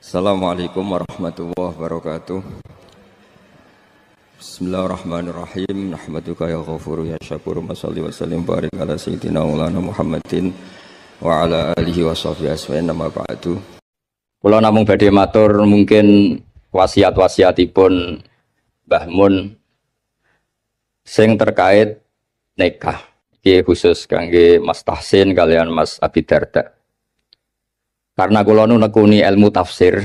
Assalamualaikum warahmatullahi wabarakatuh. Bismillahirrahmanirrahim. Nahmaduka ya ghafuru ya syakuru. Mashalli wa sallim barik ala sayyidina maulana Muhammadin wa ala alihi wa sahbihi asma'in nama ba'du. Kula namung badhe matur mungkin wasiat-wasiatipun Mbah Mun sing terkait nikah. Iki khusus kangge Mas Tahsin kalian Mas Abi Darda. Karena kula nu nekuni ilmu tafsir.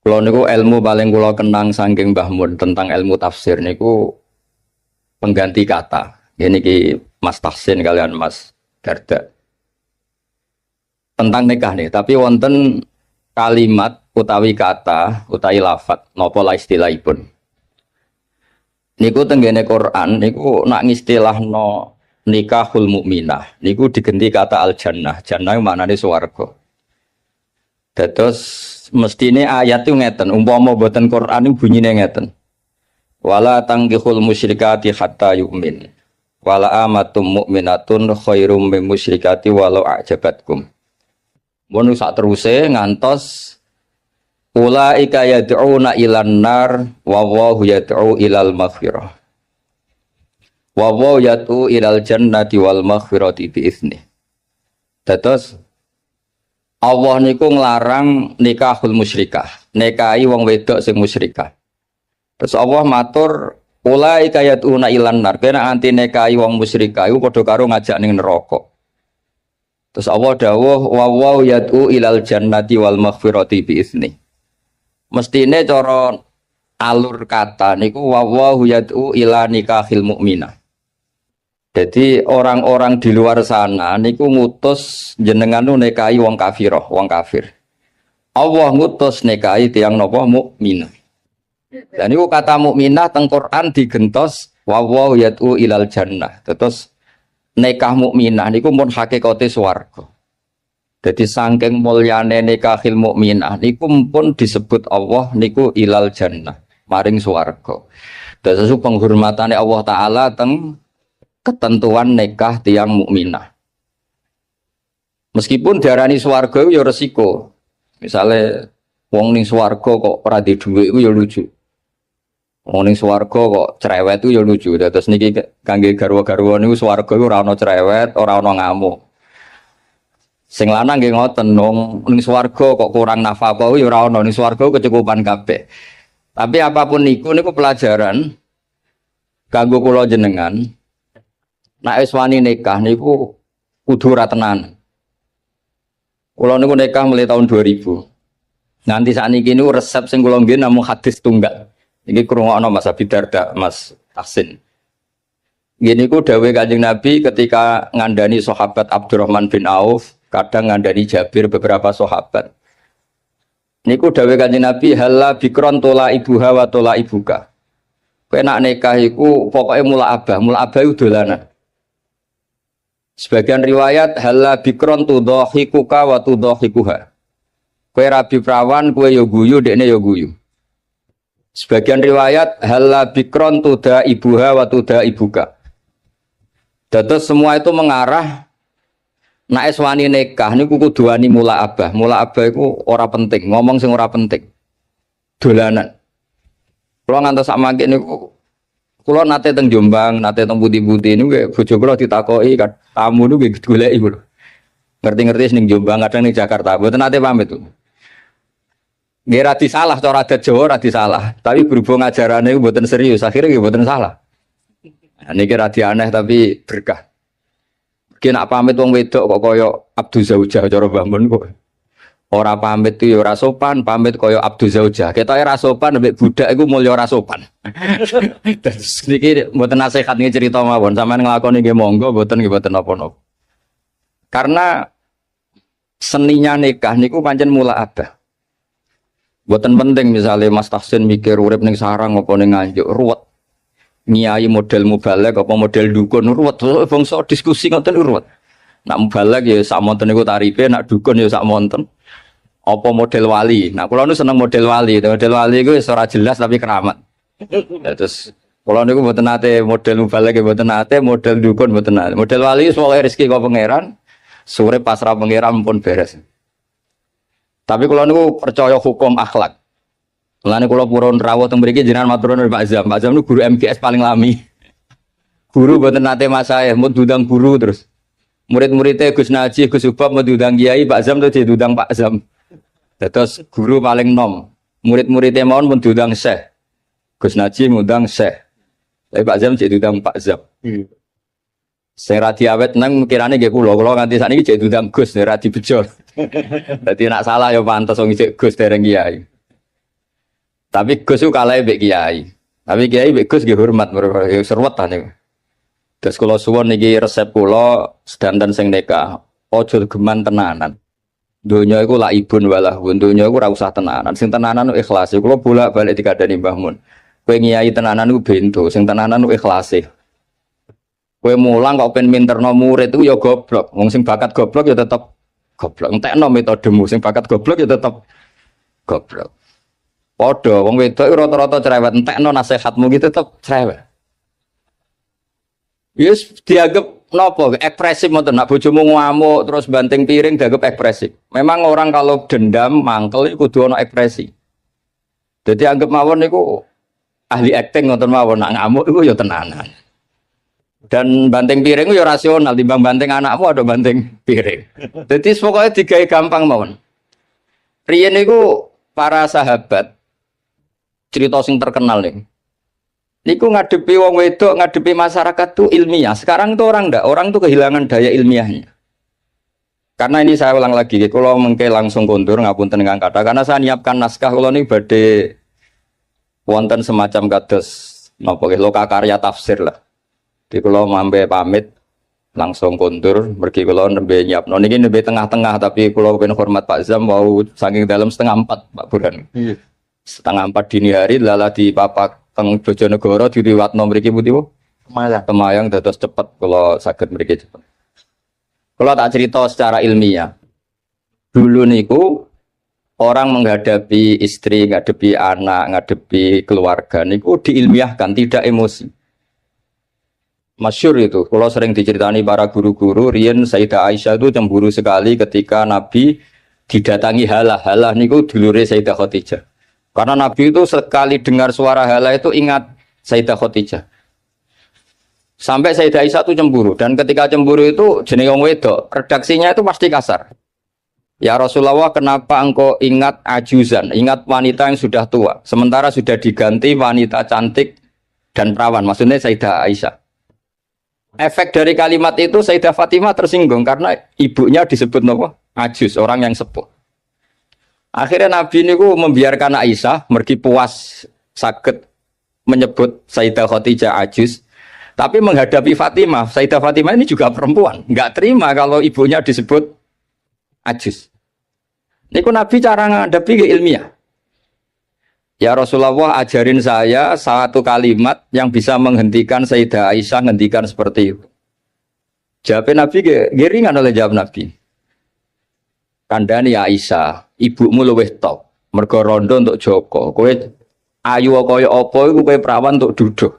Kula niku ilmu paling kula kenang saking Mbah Mun tentang ilmu tafsir niku pengganti kata. Ini ki Mas Tahsin kalian Mas Darda. Tentang nikah nih, tapi wonten kalimat utawi kata utawi lafat napa la istilahipun. Niku tenggene Quran niku nak ngistilahno nikahul mukminah niku digenti kata al jannah. Jannah maknane swarga. Dados mestine ayat itu ngeten, umpama boten Quran niku bunyine ngeten. Wala tangkihul musyrikati hatta yu'min. Wala amatum mukminatun khairum min musyrikati walau a'jabatkum. Mun sak teruse ngantos ulaika yad'una ilan nar wa wallahu yad'u ilal maghfirah. Wa yatu ilal jannati wal maghfirati bi izni. Dados Allah niku nglarang nikahul musyrikah, nikahi wong wedok sing musyrikah. Terus Allah matur ulaika yatuna ilan nar, kena anti nikahi wong musyrikah iku padha karo ngajak ning neraka. Terus Allah dawuh wa yatu ilal jannati wal maghfirati bi izni. Mestine cara alur kata niku wa yatu ila nikahil mukminah. Jadi orang-orang di luar sana niku ngutus jenengan nu nikahi wong kafirah, wong kafir. Allah ngutus nikahi tiyang napa mukminah. Dan niku kata mukminah teng Quran digentos wa yatu ilal jannah. Terus nikah mukminah niku mun hakikate swarga. Jadi saking mulyane nikahil mukminah niku pun disebut Allah niku ilal jannah, maring swarga. Dados penghormatane Allah taala teng ketentuan nikah tiang mukminah. Meskipun diarani swarga ya resiko. Misale wong ning swarga kok ora di dhuwit iku ya lucu. Wong ning swarga kok cerewet itu ya lucu. Terus niki kangge garwa-garwa niku swarga iku ora ana cerewet, ora ana ngamuk. Sing lanang nggih ngoten, wong ning swarga kok kurang nafkah ya ora ana, ning swarga kecukupan kabeh. Tapi apapun niku pelajaran kanggo kula jenengan. Nek wis wani nikah niku kudu ora tenan. Kula niku nikah mulai tahun 2000. Nganti sakniki niku resep sing kula nggih namung hadis tunggal. Iki krungokno Mas Abi Darda, Mas Tahsin. Nggih niku dawuh Kanjeng Nabi ketika ngandani sahabat Abdurrahman bin Auf, kadang ngandani Jabir beberapa sahabat. Niku dawuh Kanjeng Nabi halla bikron tola ibuha wa tola ibuka. Kowe nak nikah iku pokoke mula abah iku dolanan. Sebagian riwayat halla bikron tudhahikuka wa tudhahikuha. Kowe rabi prawan, kowe yo guyu, dekne yo guyu. Sebagian riwayat halla bikron tuda ibuha wa tuda ibuka. Dados semua itu mengarah nek wis wani nikah niku kudu wani mula abah. Mula abah iku ora penting, ngomong sing ora penting. Dolanan. Kula ngantos sak mangke niku kula nate teng Jombang, nate teng Putih-Putih niku bojo kula ditakoki tamu niku nggih goleki kula. Ngerti-ngerti ning Jombang, kadang ning Jakarta. Mboten nate pamit tuh. Nggih ra disalah cara adat Jawa ra disalah, tapi berhubung ajarane niku mboten serius, akhirnya nggih mboten salah. Nah, niki ra aneh tapi berkah. Ki nak pamit wong wedok kok kaya Abdu Zaujah cara Mbah Mun kok. Ora pamit itu ya ora sopan, pamit kaya Abdu Zaujah. Ketoke ra sopan mbek budak iku mulya ora sopan. Terus niki mboten nasihat niki cerita mawon, sampean nglakoni nggih monggo, mboten nggih mboten napa-napa. Karena seninya nikah niku pancen mula abah. Mboten penting misalnya Mas Tahsin mikir urip ning sarang apa ning Nganjuk, ruwet. Nyai model mubalek apa model dukun ruwet, bangsa diskusi ngoten ruwet. Nak mubalek ya sak monten niku tarife, nak dukun ya sak monten. Apa model wali. Nah, kula nu seneng model wali. Model wali iku wis ora jelas tapi keramat. Terus kula niku mboten nate model mubalek mboten nate, model dukun mboten nate. Model wali wis pokoke rezeki kok pangeran, sore pasrah pangeran pun beres. Tapi kalau niku percaya hukum akhlak. Mulane kula purun rawuh teng mriki jenengan matur nuwun Pak Zam. Pak Zam niku guru MGS paling lami. Guru mboten nate mas saya, mau diundang guru terus. Murid-muridnya Gus Naji, Gus Ubab mau diundang Kiai, Pak Zam terus diundang Pak Zam. Terus guru paling nom. Murid-muridnya mau diundang Syekh. Gus Naji ngundang Syekh. Tapi Pak Zam diundang Pak Zam. Sing ra diawet nang kirane nggih kula nganti sakniki jek diundang Gus ra dibejo. Dadi nek salah ya pantes wong isih Gus dereng Kiai. Tapi Gus ku kalah mbek Kiai. Tapi Kiai mbek Gus nggih hormat mergo serwet ta niku. Terus kula suwun niki resep kula sedanten sing nikah, aja geman tenanan. Donya iku laibun walahun, donya iku ora usah tenanan. Sing tenanan ikhlas. Kula bolak-balik dikandani Mbah Mun. Kowe ngiyai tenanan iku bento, sing tenanan iku ikhlase. Kowe mulang kok pengen minterno murid iku ya goblok. Wong sing bakat goblok ya tetep goblok. Entekno metodemu sing bakat goblok ya tetep goblok. Padha wong wedok rata-rata cerewet, entekno nasihatmu ki tetep cerewet. Yes, dianggap nopo ekspresif ngoten. Nak bojomu ngamuk terus banting piring dianggap ekspresif. Memang orang kalau dendam mangkel iku kudu ana ekspresi. Jadi anggap mawon niku ahli acting ngoten mawon, nak ngamuk iku ya tenanan. Dan banting piring ya rasional timbang banting anakmu ada banting piring. Jadi pokoknya digawe gampang mawon. Riyen niku para sahabat cerita sing terkenal nih. Niku ngadepi wong wedok, ngadepi masyarakat tuh ilmiah. Sekarang tuh orang tuh kehilangan daya ilmiahnya. Karena ini saya ulang lagi, kalau mengke langsung kondur ngapunten dengan kata, karena saya nyiapkan naskah kalau ini badhe wonten semacam kados napa loka karya tafsir lah. Di kalau mambe pamit langsung kondur, mergi kalau nembe nyiapno niki nembe tengah-tengah tapi kalau ben hormat Pak Zam mau saking dalam 3:30 Pak Burhan. 3:30 dini hari lala di papak teng Bojonegoro diriwatno mriki pundi Bu? Kemayang dados cepet kalau saged mriki cepet. Kalau tak cerita secara ilmiah. Dulu niku orang menghadapi istri, menghadapi anak, menghadapi keluarga niku diilmiahkan, tidak emosi. Masyhur itu, kalau sering diceritani para guru-guru, riyen Sayyidah Aisyah itu cemburu sekali ketika Nabi didatangi Halah niku dulure Sayyidah Khadijah. Karena Nabi itu sekali dengar suara Halah itu ingat Sayyidah Khadijah. Sampai Sayyidah Aisyah itu cemburu. Dan ketika cemburu itu jeneng wong wedok, redaksinya itu pasti kasar. Ya Rasulullah, kenapa engkau ingat ajuzan, ingat wanita yang sudah tua, sementara sudah diganti wanita cantik dan perawan, maksudnya Sayyidah Aisyah. Efek dari kalimat itu Sayyidah Fatimah tersinggung karena ibunya disebut apa? Ajuz, orang yang sepuh. Akhirnya Nabi ini membiarkan Aisyah mergi puas sakit menyebut Sayyidah Khadijah ajuz, tapi menghadapi Fatimah, Sayyidah Fatimah ini juga perempuan, nggak terima kalau ibunya disebut ajuz. Niku Nabi cara menghadapi ilmiah. Ya Rasulullah, ajarin saya satu kalimat yang bisa menghentikan Sayyidah Aisyah menghentikan seperti itu. Jawab Nabi geringan oleh jawab Nabi. Kandhani Aisyah, ibumu luwih top, mergo rondo untuk Joko. Kowe ayu kaya apa iku kowe perawan untuk duduk.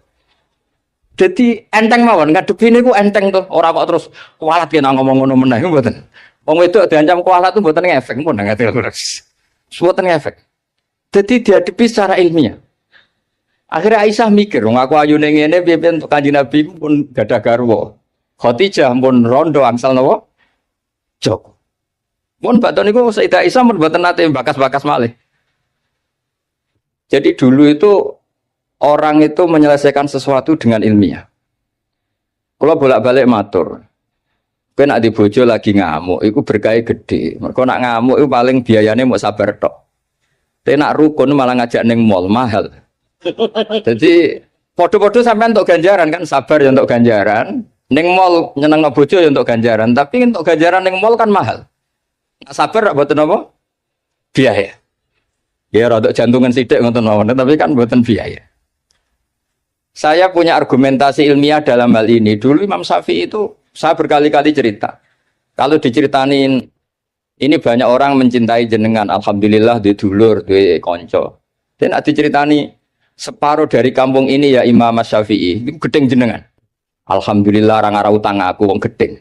Jadi enteng mawon ngadepi niku enteng tuh, ora kok terus kualat kena ngomong ngono meneh mboten. Wong wedok diancam kualat tuh mboten ngefek pun ngate terus. Mboten ngefek. Jadi dihadapi secara ilmiah. Akhirnya Aisyah mikir, wong aku ayune ngene piye untuk Kanjeng Nabi pun gadah garwa. Khadijah pun rondo angsal napa? Joko. Mun baton niku Sayyidah Aisyah mun mboten nate bakas-bakas malih. Jadi dulu itu orang itu menyelesaikan sesuatu dengan ilmiah. Kalau bolak-balik matur, kowe nak di bojo lagi ngamuk, iku berkah gede. Mergo nak ngamuk iku paling biayane mau sabar tok. Tapi nak rukun malah ngajak ning mall mahal. Jadi podo-podo sampean untuk ganjaran kan, sabar ya untuk ganjaran. Ning mall nyenengno bojo ya untuk ganjaran, tapi untuk ganjaran ning mall kan mahal. Sabar mboten apa? Biaya. Ya rada jantungan sithik ngoten mawon, tapi kan mboten biaya. Saya punya argumentasi ilmiah dalam hal ini. Dulu Imam Syafi'i itu saya berkali-kali cerita. Kalau diceritain ini banyak orang mencintai jenengan, alhamdulillah di dulur, di konco. Dan diceritani separuh dari kampung ini ya Imam Syafi'i, itu gedeng jenengan. Alhamdulillah orang arah utang aku wong gedeng.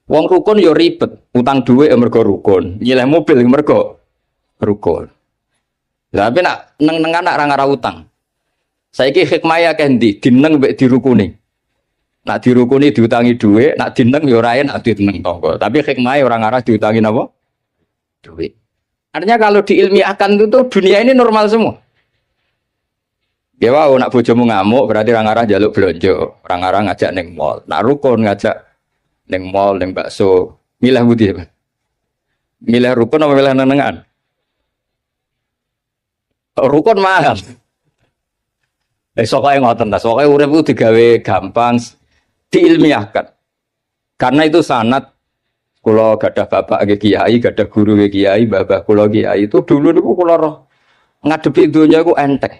Wong rukun yo ribet, utang duit mergo rukun, nyileh mobil mergo rukun. Tapi nak neng-nengan nak ra utang. Saiki hikmah ya kendi dineng mbek dirukuni. Nak dirukuni diutangi dhuwit, nak dineng ya ora enak dineng tangga. Tapi hikmah orang arah diutangi napa? Dhuwit. Artinya kalau diilmiahkan itu dunia ini normal semua. Ya wow, nak bojomu ngamuk berarti orang arah jaluk blonjo, orang arah ngajak neng mall. Nak rukun ngajak neng mall, neng bakso. Milih budi apa? Milih rukun apa milih nenengan? Rukun mahal. Sokoke ngoten ta, sokoke urip ku digawe gampang, diilmiahkan. Karena itu sanad kula gadah bapak nggih kiai, gadah guru nggih kiai, babah kula kiai itu dulu niku kula roh ngadepi dunya iku enteng.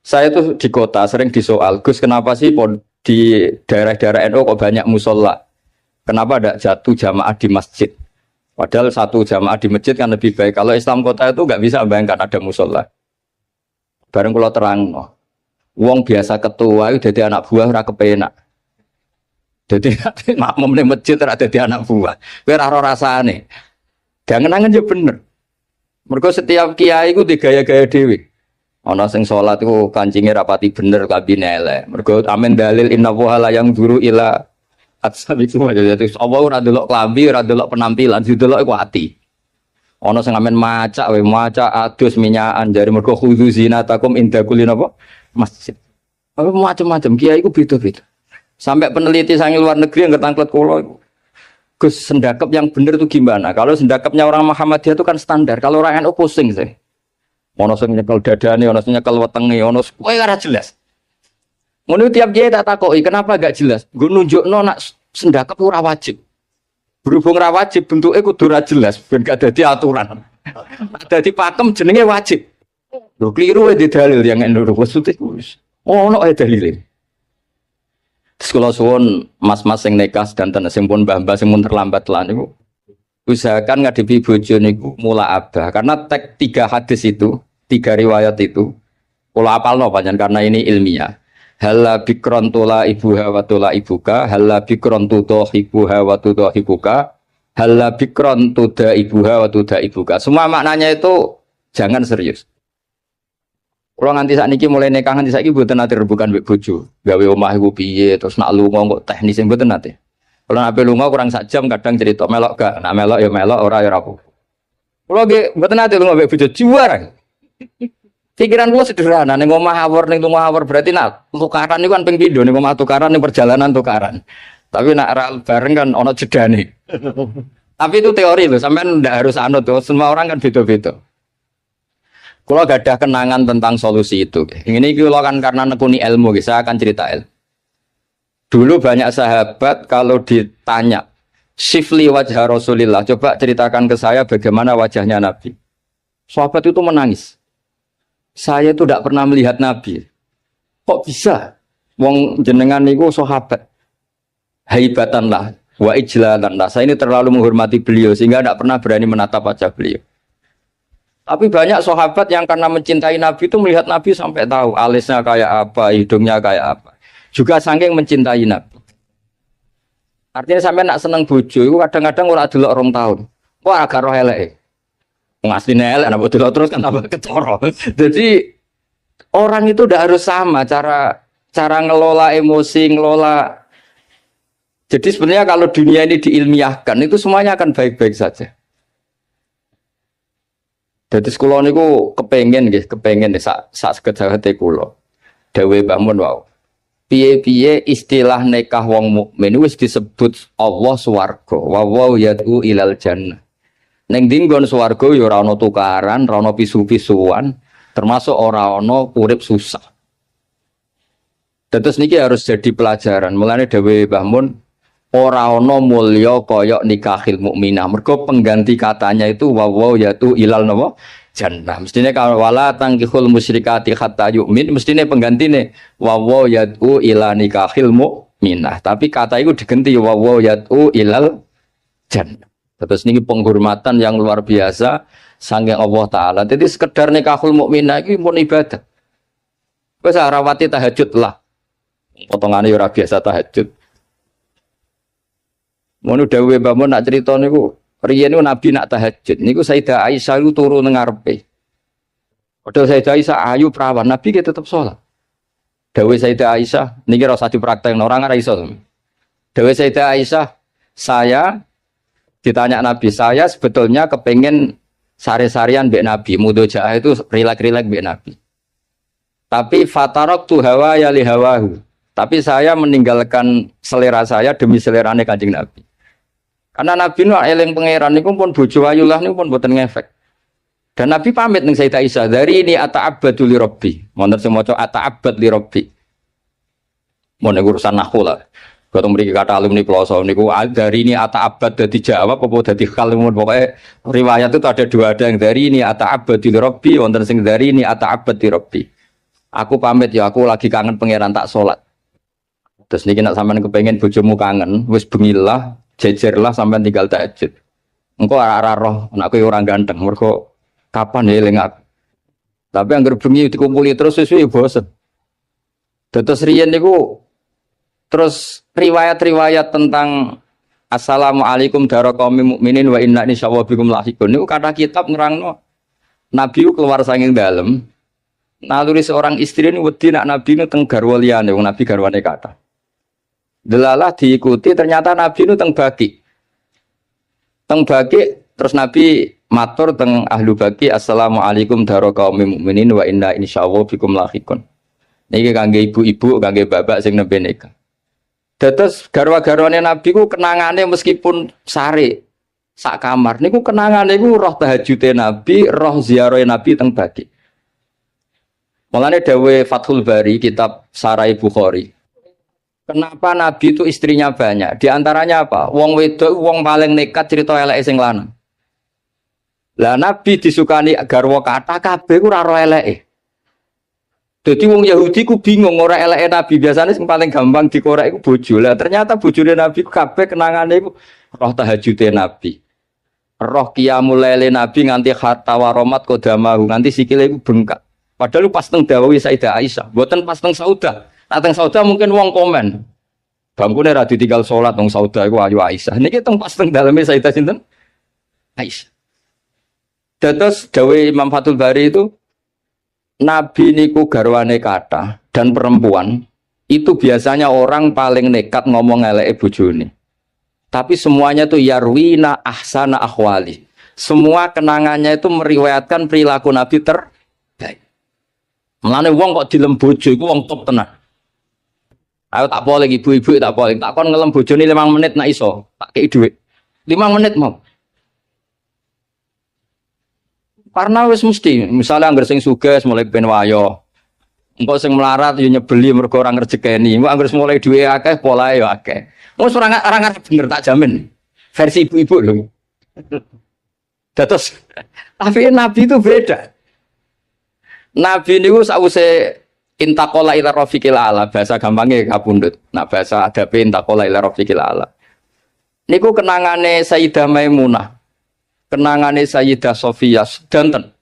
Saya tuh di kota sering disoal, Gus kenapa sih di daerah-daerah NU kok banyak musola? Kenapa ada jatuh jamaah di masjid? Padahal satu jamaah di masjid kan lebih baik. Kalau Islam kota itu nggak bisa bayangkan ada musola. Bareng kula terang, wong biasa ketua itu jadi anak buah ora kepenak. Jadi makmum di masjid ora dadi anak buah. Kowe ora rasane. Jangan-jangan ya bener. Mergo setiap kiai iku digaya-gaya dhewe. Ana sing salat iku kancinge rapati bener kabine elek. Mergo amen dalil inna wa yang duru ila atsabikum. Jadi apa ora delok klambi, ora delok penampilan, didelok iku ati. Ana sing amen macak adus minyakan jare mergo khudzu zinatakum inda kulli napa masjid. Apa macam-macam kiai iku beda-beda. Sampai peneliti sang luar negeri yang ketangklet kula iku. Gus sendakep yang bener itu gimana? Kalau sendakepnya orang Muhammadiyah itu kan standar. Kalau orang NU pusing sih. Ono sing nyekel dadane, ono sing nyekel wetenge, ono kowe ora jelas. Ngono tiap kiai tak takoki, kenapa gak jelas? Nggo nunjukno nak sendakep ora wajib. Berhubung ora wajib bentuke kudu ora jelas ben gak dadi aturan. Dadi pakem jenenge wajib. Lho kliru di dalil yang NU maksudnya. Ono ae dalile. Terus kula suwun mas-mas sing nikah sedanten sing pun mbah-mbah sing mun terlambat lan niku usahakan ngadepi bojo niku mula abah karena tek 3 hadis itu, 3 riwayat itu kula apalno pancen karena ini ilmiah. Halla bikron tula ibuha wa tula ibuka, halla bikron tudo ibuha wa tudo ibuka, halla bikron tuda ibuha wa tuda ibuka. Semua maknanya itu jangan serius. Kalau nganti saat ini mulai nikah nganti saat ini buatan nanti rebukan mbek bojo, gawe omah iku piye, terus nak lunga kok teknis yang buatan nanti. Kalau nak lunga kurang sak jam kadang cerita melok gak, nak melok ya melok ora ya rapuh. Kalau ge buatan nanti lunga mbek bojo juara. Pikiran gua sederhana, ning omah awor ning lunga awor berarti nak tukaran niku kan ping pindho ning omah tukaran ning perjalanan tukaran. Tapi nak ral bareng kan ono jedane. Tapi itu teori loh, sampean ndak harus anut tuh, semua orang kan beda-beda. Kalau gak ada kenangan tentang solusi itu, ini kalau kan karena nekuni ilmu, saya akan cerita ilmu. Dulu banyak sahabat kalau ditanya, Sifli wajah Rasulillah, coba ceritakan ke saya bagaimana wajahnya Nabi. Sahabat itu menangis. Saya itu tidak pernah melihat Nabi. Kok bisa? Wong jenengan niku sahabat. Haibatanlah, wa ijlalanlah. Saya ini terlalu menghormati beliau sehingga tidak pernah berani menatap wajah beliau. Tapi banyak sahabat yang karena mencintai Nabi itu melihat Nabi sampai tahu alisnya kayak apa, hidungnya kayak apa. Juga saking mencintai Nabi. Artinya sampai nak seneng bojo itu kadang-kadang ora delok 2 tahun. Wah agak roh elek. Wong asline elek nek delok terus kan tambah kecoro. Jadi orang itu udah harus sama cara ngelola emosi, ngelola. Jadi sebenarnya kalau dunia ini diilmiahkan itu semuanya akan baik-baik saja. Jadi sekolah niku kepengen sak sekedhate kula. Dewe Mbah Mun wau. Piye-piye istilah nikah wong mukmin wis disebut Allah swarga. Wa wa yad'u ilal jannah. Ning dinggon swarga ya ora ana tukaran, ora ana pisu-pisuan, termasuk ora ana urip susah. Terus niki harus jadi pelajaran. Mulane dewe Mbah Mun ora ana mulya kaya nikahil mukminah. Mergo pengganti katanya itu wawaw yaitu ilal napa jannah. Mestine kalau wala tangkihul musyrikati hatta yu'min, mestine penggantine wawaw yaitu ila nikahil mukminah. Tapi kata itu diganti wawaw yaitu ilal jannah. Terus niki penghormatan yang luar biasa saking Allah taala. Jadi sekedar nikahul mukminah iki pun ibadah. Wis rawati tahajud lah. Potongane ora biasa tahajud. Mono dawuhe Mbah Mun nak crita niku Riyen niku Nabi nak tahajud niku Sayyidah Aisyah itu turu nang ngarepe. Padahal Sayyidah Aisyah ayu perawan, Nabi ki tetep salat. Dawuh Sayyidah Aisyah niki ora usah dipraktekno orang ora iso. Dawuh Sayyidah Aisyah, saya ditanya Nabi, saya sebetulnya kepengen sari-sarian mbek Nabi, mudojaah itu rilek-rilek mbek Nabi. Tapi fatarok tu hawa ya li hawahu. Tapi saya meninggalkan selera saya demi selerane Kanjeng Nabi. Karena Nabi nu eling pangeran niku pun bojo ayu lah niku pun boten ngefek. Dan Nabi pamit ning Sayyidah Aisyah, "Dari ini ata'abbadu li Rabbi." Wonten sing maca ata'abbad li Rabbi. Mun urusan nahwu lah. Kata mriki kata alumni Ploso niku dari ini ata'abbad dadi jawab apa dadi khal pokoke riwayat itu ada dua, ada yang dari ini ata'abbadu li Rabbi, wonten sing dari ini ata'abbad li Rabbi. Aku pamit ya, aku lagi kangen pangeran tak salat. Terus niki nek sampean kepengin bojomu kangen, wis bengilah jejerlah sampai tinggal tahajud. Engkau arah roh, anakku orang ganteng. Mereka kapan ya eling aku. Tapi anggar bengi dikumpuli terus sesuai bosen. Terus riyen niku terus riwayat-riwayat tentang Assalamualaikum daraqaumil mukminin wa inna insyaallah bikum lahiqun. Niku kata kitab nerangno Nabi keluar saking dalem. Naluri seorang istri ini wedi nak Nabi ini teng garwa liyane, wong Nabi garwane kathah. Delalah diikuti ternyata Nabi itu teng baki terus Nabi matur teng ahlu baki assalamualaikum daraqaumil mukminin wa inna insyaallah bikum lahiqun. Niki kangge ibu-ibu kangge bapak sing nembe nikah. Dados garwa-garwane Nabi ku kenangane meskipun sare sak kamar niku kenangane ku roh tahajude Nabi, roh ziarahe Nabi teng baki. Mulane dawuh Fathul Bari kitab Sarai Bukhari. Kenapa Nabi itu istrinya banyak? Di antaranya apa? Wong wedok wong paling nekat cerita eleke sing lanang. Lah Nabi disukani garwa kathah kabeh ku ora ro eleke. Dadi wong Yahudi ku bingung ora eleke Nabi, biasanya sing paling gampang dikorek iku bojo. Lah ternyata bojone Nabi kabeh kenangane iku roh tahajude Nabi. Roh qiyamul lail Nabi nganti khatta waromat qodamahu, nganti sikile iku bengkak. Padahal pas teng dawuh Sayyidah Aisyah, mboten pas teng Saudah. Teng Saudah mungkin wong komen. Bangkune ra ditinggal salat wong Saudah iku ayu Aisyah. Niki teng pas teng daleme Sayyidah sinten? Aisyah. Dados dawuh Imam Fathul Bari itu Nabi niku garwane kathah dan perempuan itu biasanya orang paling nekat ngomong eleke bojone. Tapi semuanya itu yarwina ahsana ahwali. Semua kenangannya itu meriwayatkan perilaku Nabi terbaik. Mulane wong kok dilem bojo iku wong top tenan. Ayo tak boleh ibu-ibu tak boleh. Tak kon ngelem bojone 5 menit nak iso. Tak kei dhuwit. 5 menit mau. Karena wis mesti, misalnya anggar sing sugih mulai ben wayo. Engko sing melarat yo nyebeli mergo ora ngrejekeni. Engko anggar mulai duwe akeh polahe yo akeh. Wis ora ngarep bener tak jamin. Versi ibu-ibu lho. Dados tapi Nabi itu beda. Nabi niku sause intaqala ila rafiqil ala, bahasa gampangnya kapundhut. Nah bahasa adabe intaqala ila rafiqil ala. Niku kenangane Sayyidah Maimunah, kenangane Sayyidah Sofiyah danten.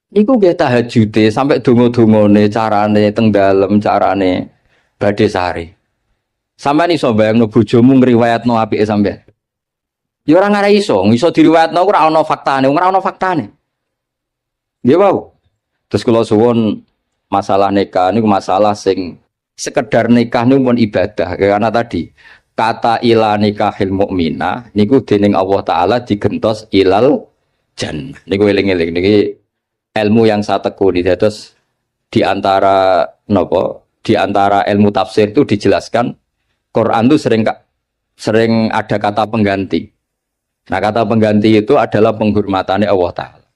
Niku nggih tahajude sampai donga-dongane carane teng dalem, carane badhe sare. Sampeyan iso bayangno bojomu ngriwayatno apike sampeyan. Ya ora ngare iso diriwayatno ora ana faktane, ora ana faktane. Nggih wau. Terus kula suwun masalah nikah niku masalah sing sekedar nikah niku pun ibadah karena tadi kata ila nikahil mukminah niku dening Allah taala digentos ilal jannah. Niku eling-eling niki ilmu yang saya tekuni. Terus di antara ilmu tafsir itu dijelaskan Quran itu sering ada kata pengganti. Nah, kata pengganti itu adalah penghormatannya Allah taala.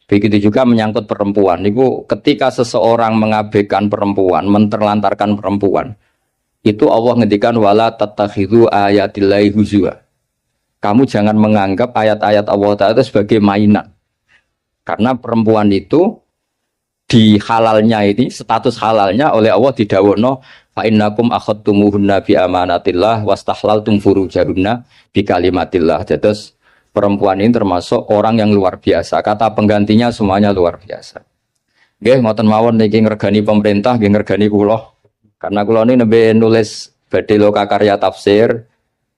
Begitu juga menyangkut perempuan. Niku ketika seseorang mengabaikan perempuan, menterlantarkan perempuan, itu Allah ngendikan wala tattakhidhu ayatillahi huzwa. Kamu jangan menganggap ayat-ayat Allah Ta'ala itu sebagai mainan. Karena perempuan itu di halalnya ini, status halalnya oleh Allah didhawuhna fa innakum akhadtumuhunna bi amanatillah wastahlaltum furujahunna bi kalimatillah. Terus perempuan ini termasuk orang yang luar biasa. Kata penggantinya semuanya luar biasa. Nggih, ngoten mawon niki ngregani pemerintah, nggih ngregani kula. Karena kula ini nembe nulis badhe loka karya tafsir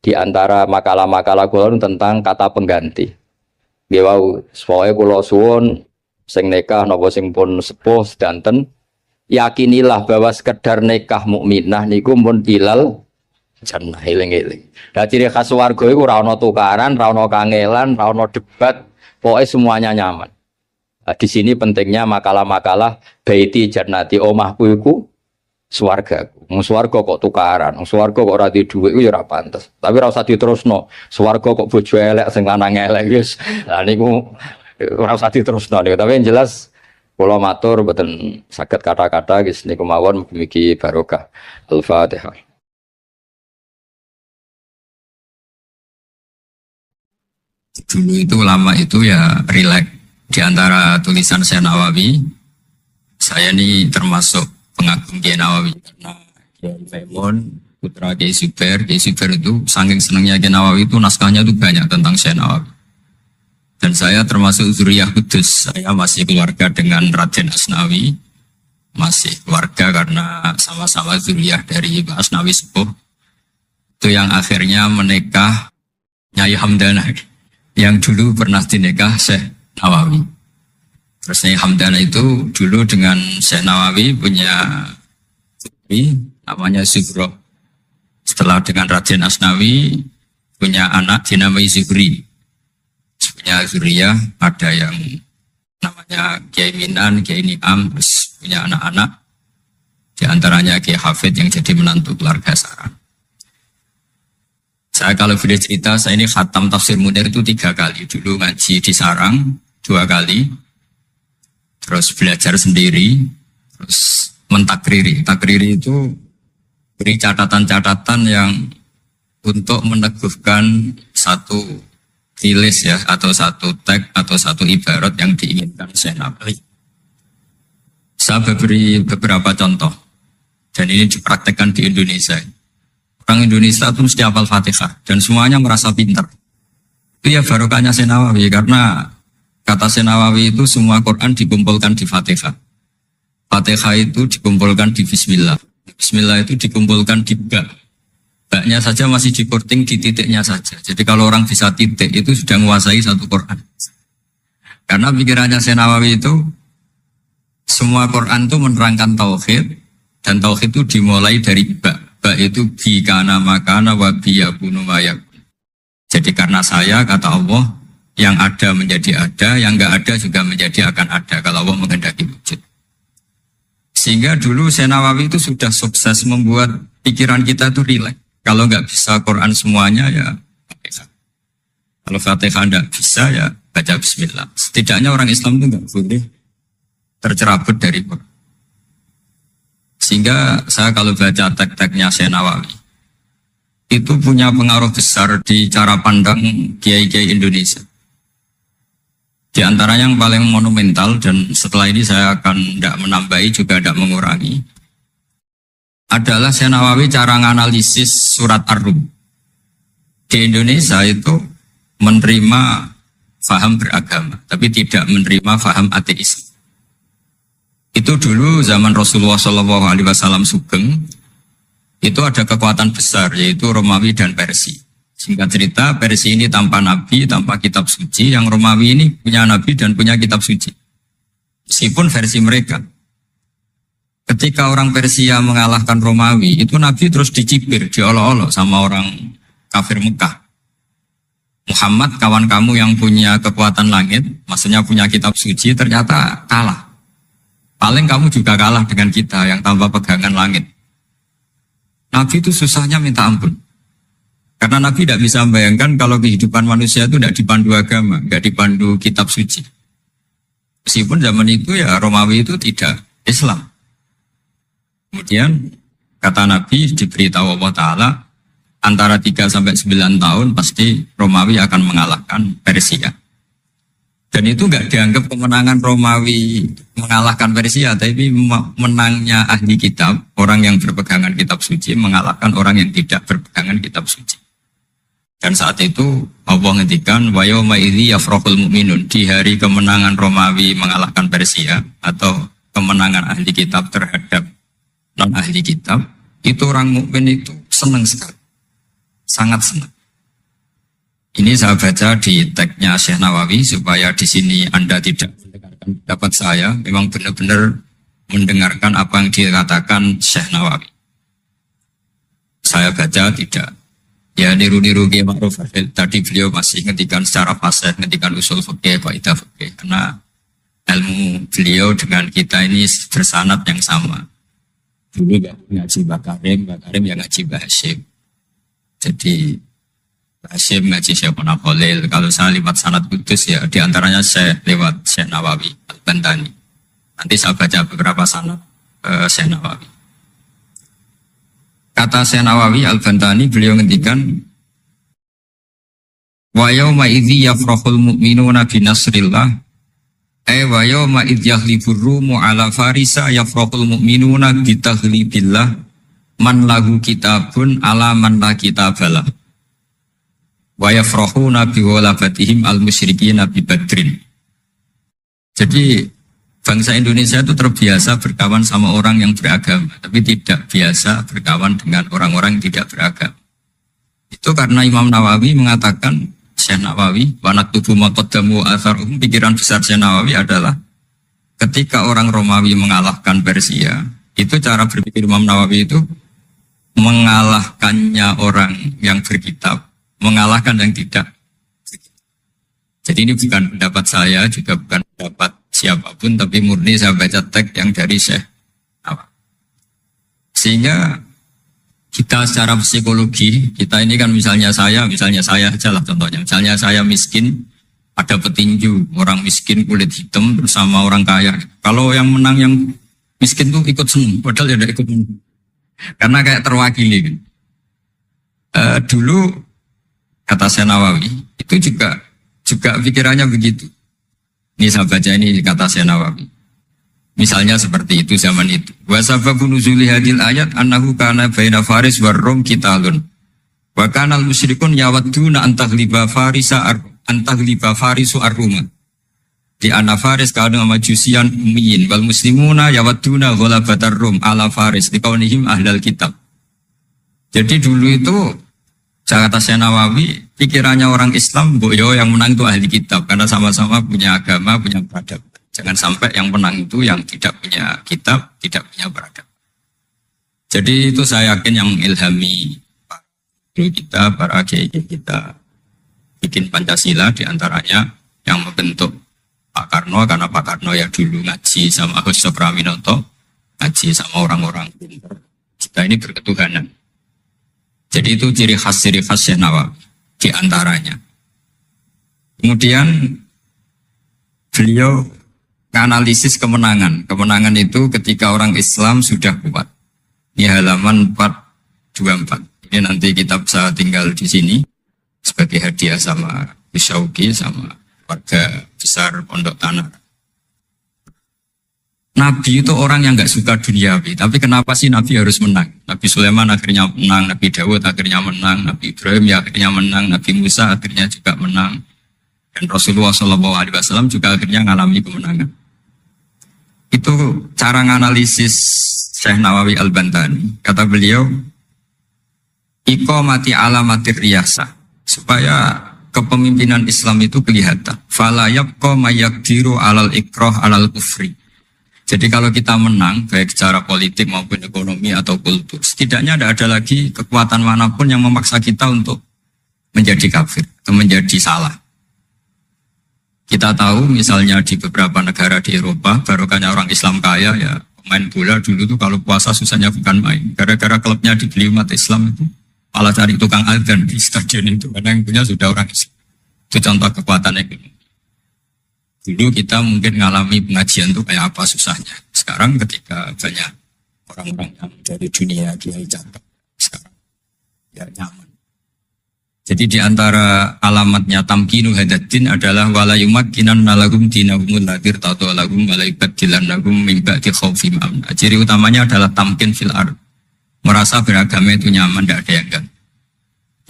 Di antara makalah-makalah kula tentang kata pengganti. Nggih wau, pokoke kula suwun sing nikah napa sing pun sepuh sedanten yakinilah bahwa sekedar nikah mukminah niku mun ilal jannah eling-eling. Lah ciri khas swarga iku ora ana tukaran, ora ana kangelan, ora ana debat, pokoke semuanya nyaman. Nah, di sini pentingnya makalah-makalah baiti jannati omahku iku swargaku. Wong swarga kok tukaran, wong swarga kok ora duwe dhuwit ya ora pantes. Tapi ora usah diterusno. Swarga kok bojo elek sing lanang elek wis. Lah niku ora usah diterusno niku. Tapi yang jelas kula matur mboten saged kata-kata wis niku mawon mugi barokah. Al-Fatihah. Dulu itu ulama itu ya rileks. Di antara tulisan Syekh Nawawi, saya ini termasuk pengagum Kiai Nawawi karena Kiai Maimun putra Kiai Zubair itu saking senangnya Kiai Nawawi itu naskahnya itu banyak tentang Syekh Nawawi. Dan saya termasuk zuriyah kudus, saya masih keluarga dengan Raden Asnawi, masih keluarga karena sama-sama zuriyah dari Mbah Asnawi Sepuh. Itu yang akhirnya menikah Nyai Hamdana, yang dulu pernah dinikah Syekh Nawawi. Terus Nyai Hamdana itu dulu dengan Syekh Nawawi punya putri namanya Zuhro. Setelah dengan Raden Asnawi punya anak dinamai Zuhri. Punya zuriyah, ada yang namanya Kiai Minan, Kiai Niam, terus punya anak-anak. Di antaranya Kiai Hafid yang jadi menantu keluarga Sarang. Saya kalau boleh cerita, saya ini khatam tafsir Munir itu 3 kali. Dulu ngaji di Sarang 2 kali. Terus belajar sendiri. Terus mentakriri. Takriri itu beri catatan-catatan yang untuk meneguhkan satu tulis ya, atau satu teks, atau satu ibarat yang diinginkan Syekh Nawawi. Saya beri beberapa contoh. Dan ini dipraktekkan di Indonesia. Orang Indonesia itu mesti hafal Fatihah dan semuanya merasa pintar. Itu ya barokahnya Syekh Nawawi, karena kata Syekh Nawawi itu semua Quran dikumpulkan di Fatihah. Fatihah itu dikumpulkan di Bismillah. Bismillah itu dikumpulkan di Ba. Ba-nya saja masih dikorting di titiknya saja. Jadi kalau orang bisa titik itu sudah menguasai satu Quran. Karena pikirannya Syekh Nawawi itu semua Quran itu menerangkan tauhid, dan tauhid itu dimulai dari Ba. Itu bi kana makana wa bi yakunu wa yakun. Jadi karena saya, kata Allah, yang ada menjadi ada, yang enggak ada juga menjadi akan ada kalau Allah menghendaki wujud. Sehingga dulu Syekh Nawawi itu sudah sukses membuat pikiran kita itu rileks. Kalau enggak bisa Quran semuanya ya Fatihah. Kalau Fatihah enggak bisa ya baca Bismillah. Setidaknya orang Islam itu enggak boleh tercerabut dari Quran. Sehingga saya kalau baca teks-teksnya Syekh Nawawi itu punya pengaruh besar di cara pandang kiai-kiai Indonesia. Di antara yang paling monumental, dan setelah ini saya akan tidak menambahi juga tidak mengurangi, adalah Syekh Nawawi cara menganalisis surat Ar-Rum. Di Indonesia itu menerima faham beragama, tapi tidak menerima faham ateis. Itu dulu zaman Rasulullah SAW Sugeng, itu ada kekuatan besar, yaitu Romawi dan Persia. Singkat cerita, Persia ini tanpa nabi, tanpa kitab suci, yang Romawi ini punya nabi dan punya kitab suci. Meskipun versi mereka. Ketika orang Persia mengalahkan Romawi, itu nabi terus dicibir, diolok-olok sama orang kafir Mekah. Muhammad, kawan kamu yang punya kekuatan langit, maksudnya punya kitab suci, ternyata kalah. Paling kamu juga kalah dengan kita yang tanpa pegangan langit. Nabi itu susahnya minta ampun. Karena Nabi tidak bisa membayangkan kalau kehidupan manusia itu tidak dipandu agama, tidak dipandu kitab suci. Meskipun zaman itu ya Romawi itu tidak Islam. Kemudian kata Nabi diberitahu Allah Ta'ala antara 3 sampai 9 tahun pasti Romawi akan mengalahkan Persia. Dan itu enggak dianggap kemenangan Romawi mengalahkan Persia, tapi menangnya ahli kitab, orang yang berpegangan kitab suci mengalahkan orang yang tidak berpegangan kitab suci. Dan saat itu Allah ngendikan wa yauma idzi yafrahul mu'minun, di hari kemenangan Romawi mengalahkan Persia atau kemenangan ahli kitab terhadap non ahli kitab, itu orang mukmin itu senang sekali. sangat senang. Ini saya baca di tagnya Syekh Nawawi supaya di sini Anda tidak mendengarkan pendapat saya, memang benar-benar mendengarkan apa yang dikatakan Syekh Nawawi. Saya baca tidak, ya niru-niru Kiai Ma'ruf. Tadi beliau masih ngetikan secara fasih, ngetikan usul fikih, kaidah fikih, karena ilmu beliau dengan kita ini bersanad yang sama. Dulu ngaji Mbak Karim yang ngaji Mbak Hashim. Jadi Hashim ngaji Syekh Khalil. Kalau saya lewat sanad kudus ya diantaranya saya lewat Syekh Nawawi Al-Bantani. Nanti saya baca beberapa sanad Syekh Nawawi. Kata Syekh Nawawi Al-Bantani, beliau ngendikan wa yauma idzi yafrahul mu'minuna bi nasrillah wa yauma idz yahlibur rumu ala farisa yafrahul mu'minuna bi taghlibillah man lahu kitabun ala man la kitabalah wa yafrahuna bi walabatihim al-musyrikina bi badrin. Jadi bangsa Indonesia itu terbiasa berkawan sama orang yang beragama, tapi tidak biasa berkawan dengan orang-orang yang tidak beragama. Itu karena Imam Nawawi mengatakan, Syekh Nawawi, wa naktubu ma qaddamu atharuhum, pikiran besar Syekh Nawawi adalah ketika orang Romawi mengalahkan Persia, itu cara berpikir Imam Nawawi itu mengalahkannya orang yang berkitab, mengalahkan yang tidak. Jadi ini bukan pendapat saya, juga bukan pendapat siapapun, tapi murni saya baca teks yang dari Syekh Nawawi. Sehingga kita secara psikologi, kita ini kan misalnya saya aja lah contohnya. Misalnya saya miskin, ada petinju, orang miskin kulit hitam bersama orang kaya. Kalau yang menang yang miskin tuh ikut senang, padahal ya tidak ikut menang. Karena kayak terwakili. Dulu kata Syekh Nawawi itu juga pikirannya begitu. Ini saya baca ini kata Syekh Nawawi. Misalnya seperti itu zaman itu. Wa sababu nuzuli hadil ayat annahu kana baina Faris war Rum qitalun. Wa kana al-musyrikun yawadduna antaghliba farisu ar-Ruma. Di anna Faris kana majusian ummiyin wal muslimuna yawadduna ghalabatar Rum ala Faris liqaunihim ahlal kitab. Jadi dulu itu kata Syekh Nawawi, pikirannya orang Islam, boyo yang menang itu ahli kitab karena sama-sama punya agama, punya peradaban. Jangan sampai yang menang itu yang tidak punya kitab, tidak punya peradaban. Jadi itu saya yakin yang mengilhami kita, para kiai kita bikin Pancasila, diantaranya yang membentuk Pak Karno, karena Pak Karno ya dulu ngaji sama Agus Praminoto, ngaji sama orang-orang pintar. Kita ini berketuhanan. Jadi itu ciri khas Syekh Nawawi diantaranya. Kemudian beliau analisis kemenangan. Kemenangan itu ketika orang Islam sudah kuat. Ini halaman 424. Ini nanti kita bisa tinggal di sini sebagai hadiah sama Syauki sama warga besar Pondok Tanah. Nabi itu orang yang nggak suka duniawi, tapi kenapa sih Nabi harus menang? Nabi Sulaiman akhirnya menang, Nabi Dawud akhirnya menang, Nabi Ibrahim ya akhirnya menang, Nabi Musa akhirnya juga menang, dan Rasulullah SAW juga akhirnya mengalami kemenangan. Itu cara menganalisis Syekh Nawawi Al-Bantani. Kata beliau, iqamati alamatir riyasah, supaya kepemimpinan Islam itu kelihatan. Fala yabqa mayaqdiru alal ikrah alal kufri. Jadi kalau kita menang, baik secara politik maupun ekonomi atau kultur, setidaknya tidak ada lagi kekuatan manapun yang memaksa kita untuk menjadi kafir atau menjadi salah. Kita tahu misalnya di beberapa negara di Eropa, barokahnya orang Islam kaya, ya pemain bola dulu tuh kalau puasa susahnya bukan main. Gara-gara klubnya dibeli umat Islam itu, malah cari tukang adzan di stadion itu, karena yang punya sudah orang Islam. Itu contoh kekuatan ekonomi. Dulu kita mungkin mengalami pengajian itu kayak apa susahnya. Sekarang ketika banyak orang-orang yang dari dunia kiai cakep, sekarang ya nyaman. Jadi di antara alamatnya tamkinu hadatin adalah wala yumakkinan nalagum dinahumul ladir tatu alagum walaibat dilanagum mimba di khawfim amna. Ciri utamanya adalah tamkin fil ard. Merasa beragama itu nyaman, tidak ada yang enggak.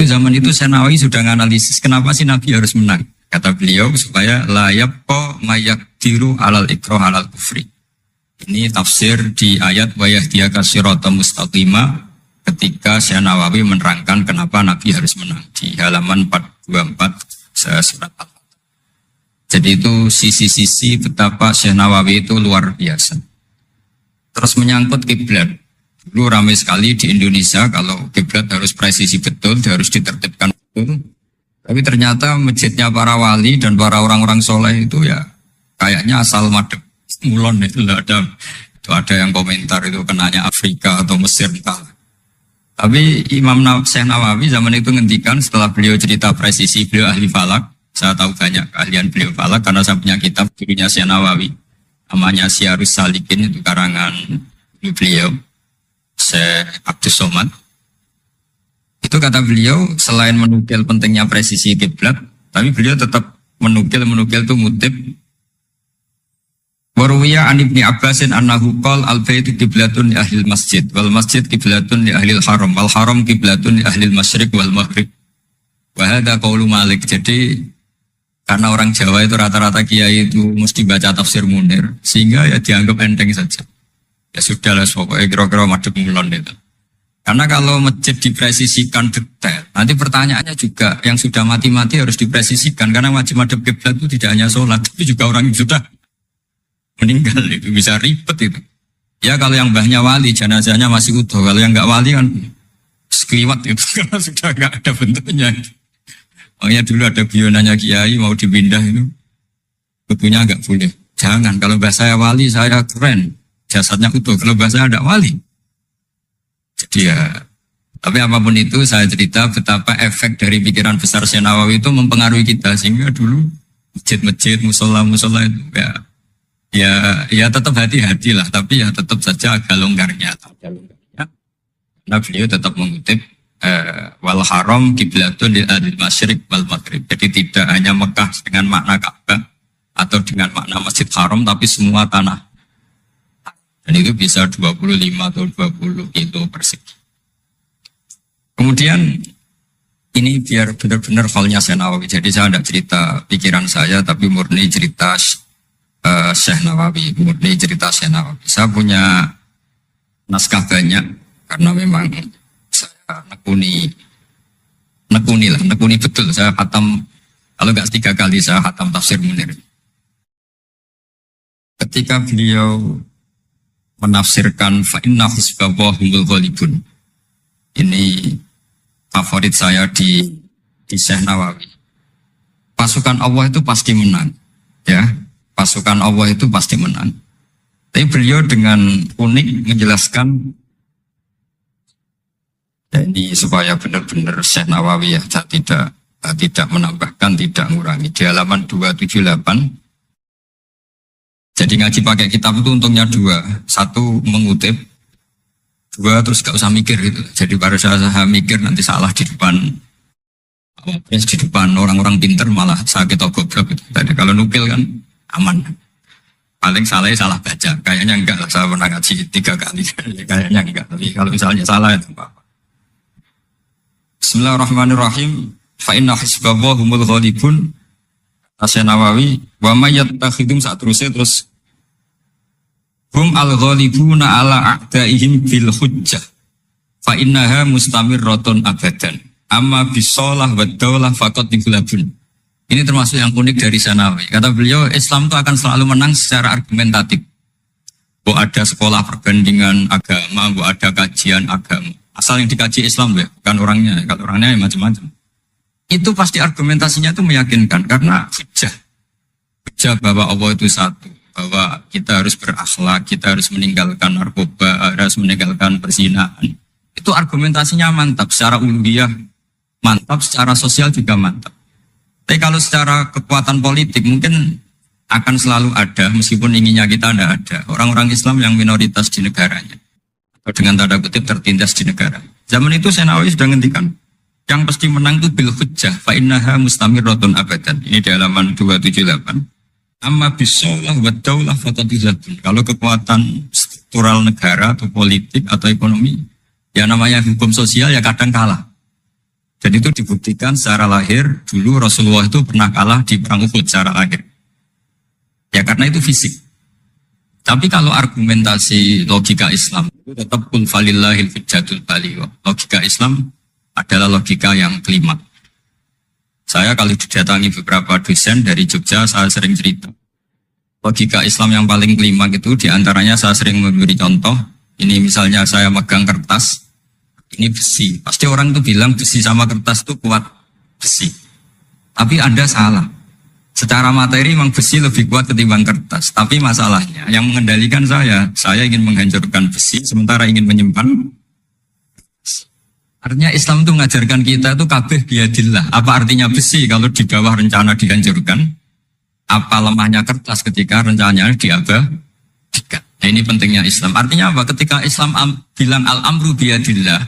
Itu zaman itu Syekh Nawawi sudah menganalisis kenapa sih Nabi harus menang. Kata beliau supaya layab ko mayak diru alal ikroh alal kufri. Ini tafsir di ayat wa yahdiyaka sirata mustaqima ketika Syekh Nawawi menerangkan kenapa Nabi harus menang di halaman 424 surat Al-Fatihah. Jadi itu sisi-sisi betapa Syekh Nawawi itu luar biasa. Terus menyangkut kiblat. Dulu ramai sekali di Indonesia kalau kiblat harus presisi betul, harus ditertibkan betul. Tapi ternyata masjidnya para wali dan para orang-orang soleh itu ya kayaknya asal madep mulon itu ada yang komentar itu kenanya Afrika atau Mesir entah. Tapi Syekh Nawawi zaman itu ngendikan setelah beliau cerita presisi, beliau ahli falak. Saya tahu banyak keahlian beliau falak karena saya punya kitab gurunya Syekh Nawawi. Namanya Syarus Salikin, itu karangan beliau Syekh Abdus Somad. Itu kata beliau selain menukil pentingnya presisi kiblat, tapi beliau tetap menukil itu ngutip Warwiya an Ibni Abbasin annahu qol al-baitu kiblatun li ahlil masjid wal masjid kiblatun li ahlil haram wal haram kiblatun li ahlil masyriq wal maghrib. Wa hadha qaulu Malik. Jadi karena orang Jawa itu rata-rata kiai itu mesti baca tafsir Munir sehingga ya dianggap enteng saja. Ya sudahlah pokoknya kira-kira madhep mulon itu. Karena kalau masjid dipresisikan detail, nanti pertanyaannya juga yang sudah mati-mati harus dipresisikan. Karena wajib madhep kiblat itu tidak hanya sholat, tapi juga orang yang sudah meninggal itu bisa ribet itu. Ya kalau yang mbahnya wali, jenazahnya masih utuh. Kalau yang nggak wali kan sekliwat itu karena sudah nggak ada bentuknya. Makanya dulu ada bionanya kiai mau dipindah itu, bentuknya nggak boleh. Jangan, kalau mbah saya wali saya keren, jasadnya utuh. Kalau mbah saya ada wali. Jadi ya, tapi apapun itu saya cerita betapa efek dari pikiran besar Syekh Nawawi itu mempengaruhi kita sehingga dulu masjid-masjid, musola-musola itu ya tetap hati-hati lah, tapi ya tetap saja agak longgarnya. Nah beliau tetap mengutip wal haram kiblatun lil ahlil masyriq wal maghrib. Jadi tidak hanya Mekah dengan makna Ka'bah atau dengan makna Masjid Haram, tapi semua tanah. Dan itu bisa 25 atau 20 kilo persegi. Kemudian ini biar benar-benar halnya Syekh Nawawi. Jadi saya tidak cerita pikiran saya, tapi murni cerita Syekh Nawawi. Murni cerita Syekh Nawawi. Saya punya naskah banyak karena memang saya nekuni betul. Saya khatam, kalau nggak 3 kali saya khatam tafsir Munir. Ketika beliau menafsirkan fa inna hizballahi humul ghalibun. Ini favorit saya di Syekh Nawawi. Pasukan Allah itu pasti menang, ya. Pasukan Allah itu pasti menang. Tapi beliau dengan unik menjelaskan ya ini supaya benar-benar Syekh Nawawi ya tidak menambahkan, tidak mengurangi. Di halaman 278. Jadi ngaji pakai kitab itu untungnya 2. 1 mengutip, 2 terus gak usah mikir gitu. Jadi baru saya mikir nanti salah di depan orang-orang pinter malah sakit atau goblok gitu. Jadi kalau nukil kan aman. Paling salah baca. Kayaknya enggak lah, saya pernah ngaji 3 kali. Kayaknya enggak, tapi kalau misalnya salah itu apa-apa. Bismillahirrahmanirrahim. Fa inna hizballahi humul ghalibun. Syekh Nawawi wa may yattakhidum satrusé terus hum al-ghalibuna ala a'daihim bil hujjah fa innaha mustamirratun abadan amma bisolah wa daulah faqad digulabun. Ini termasuk yang unik dari Syekh Nawawi. Kata beliau Islam itu akan selalu menang secara argumentatif. Bahwa ada sekolah perbandingan agama, bahwa ada kajian agama. Asal yang dikaji Islam ya, bukan orangnya. Kalau orangnya ya macam-macam. Itu pasti argumentasinya itu meyakinkan karena hujah bahwa Allah itu satu, bahwa kita harus berakhlak, kita harus meninggalkan narkoba, harus meninggalkan perzinahan. Itu argumentasinya mantap, secara uluhiyah mantap, secara sosial juga mantap. Tapi kalau secara kekuatan politik mungkin akan selalu ada, meskipun inginnya kita tidak ada. Orang-orang Islam yang minoritas di negaranya, atau dengan tanda kutip tertindas di negara. Zaman itu Syekh Nawawi sudah ngendikan, yang pasti menang itu bil hujjah fa innaha mustamirratun abadan. Ini di halaman 278. Amma bisolah wa daulah fatadizatun. Kalau kekuatan struktural negara atau politik atau ekonomi, ya namanya hukum sosial ya kadang kalah. Dan itu dibuktikan secara lahir. Dulu Rasulullah itu pernah kalah di perang Uhud secara lahir. Ya karena itu fisik. Tapi kalau argumentasi logika Islam itu tetap kul falillahil hujjatul baligh. Logika Islam adalah logika yang kelima. Saya kalau didatangi beberapa dosen dari Jogja, saya sering cerita. Logika Islam yang paling kelima itu diantaranya saya sering memberi contoh. Ini misalnya saya megang kertas, ini besi. Pasti orang itu bilang besi sama kertas itu kuat besi. Tapi Anda salah. Secara materi memang besi lebih kuat ketimbang kertas. Tapi masalahnya yang mengendalikan saya ingin menghancurkan besi sementara ingin menyimpan. Artinya Islam itu mengajarkan kita itu kabeh biadillah. Apa artinya besi kalau di bawah rencana dihancurkan? Apa lemahnya kertas ketika rencananya diabadikan? Nah, ini pentingnya Islam. Artinya apa? Ketika Islam bilang al-amru biadillah,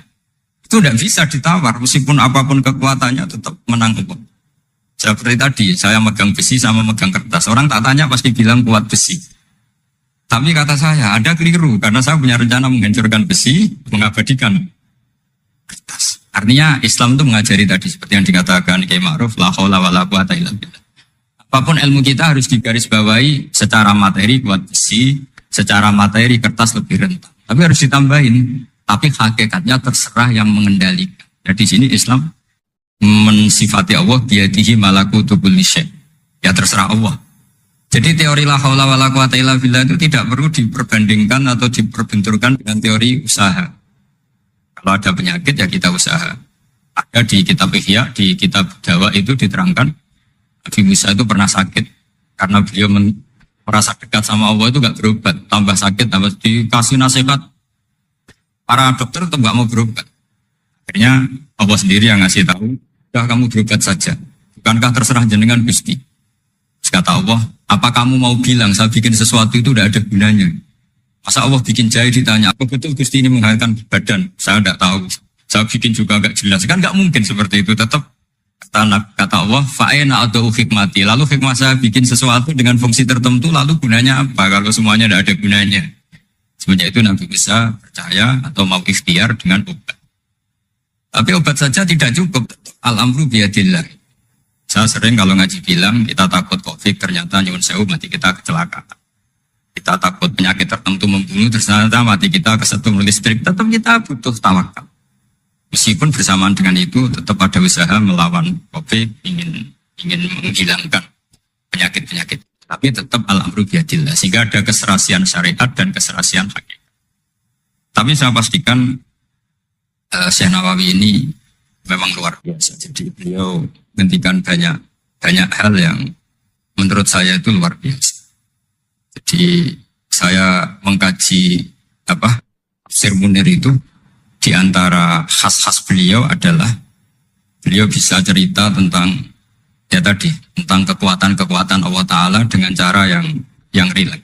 itu tidak bisa ditawar. Meskipun apapun kekuatannya tetap menang Allah. Seperti tadi, saya megang besi sama megang kertas. Orang tak tanya pasti bilang kuat besi. Tapi kata saya, ada keliru. Karena saya punya rencana menghancurkan besi, mengabadikan kertas. Artinya Islam itu mengajari tadi, seperti yang dikatakan Kiai Ma'ruf, la haula wala quwata illa billah. Apapun ilmu kita harus digarisbawahi secara materi kuat besi, secara materi kertas lebih rentan. Tapi harus ditambahin, tapi hakikatnya terserah yang mengendalikan. Jadi di sini Islam mensifati Allah biyadihi malakutu kulli syai'. Ya terserah Allah. Jadi teori la haula wala quwata illa billah itu tidak perlu diperbandingkan atau diperbenturkan dengan teori usaha. Kalau ada penyakit ya kita usaha. Ada di kitab Ihya, di kitab Dawa itu diterangkan Nabi Musa itu pernah sakit karena beliau merasa dekat sama Allah itu gak berobat, tambah sakit, tambah dikasih nasihat. Para dokter tetap gak mau berobat. Akhirnya Allah sendiri yang ngasih tahu, udah kamu berobat saja. Bukankah terserah jenengan Gusti? Terus kata Allah, apa kamu mau bilang saya bikin sesuatu itu udah ada gunanya? Masa Allah bikin jahe ditanya, apa betul Gusti ini menghalalkan badan? Saya tidak tahu. Saya bikin juga gak jelas. Kan gak mungkin seperti itu. Tetap kata Allah, fa'ena atau hikmati. Lalu hikmah saya bikin sesuatu dengan fungsi tertentu, lalu gunanya apa? Kalau semuanya tidak ada gunanya. Semenjak itu Nabi Musa percaya atau mau ikhtiar dengan obat. Tapi obat saja tidak cukup. Al-amru biyadillah. Saya sering kalau ngaji bilang, kita takut COVID, ternyata nyuwun sewu mati kita kecelakaan. Kita takut penyakit tertentu membunuh, ternyata mati kita kesetrum listrik. Tetap kita butuh tawakal. Meskipun bersamaan dengan itu, tetap ada usaha melawan COVID, ingin menghilangkan penyakit-penyakit. Tapi tetap al-amru biyadillah. Sehingga ada keserasian syariat dan keserasian hakikat. Tapi saya pastikan, Syekh Nawawi ini memang luar biasa. Jadi beliau menghentikan banyak hal yang menurut saya itu luar biasa. Jadi saya mengkaji Tafsir Munir itu di antara khas-khas beliau adalah beliau bisa cerita tentang tentang kekuatan-kekuatan Allah Ta'ala dengan cara yang rileks.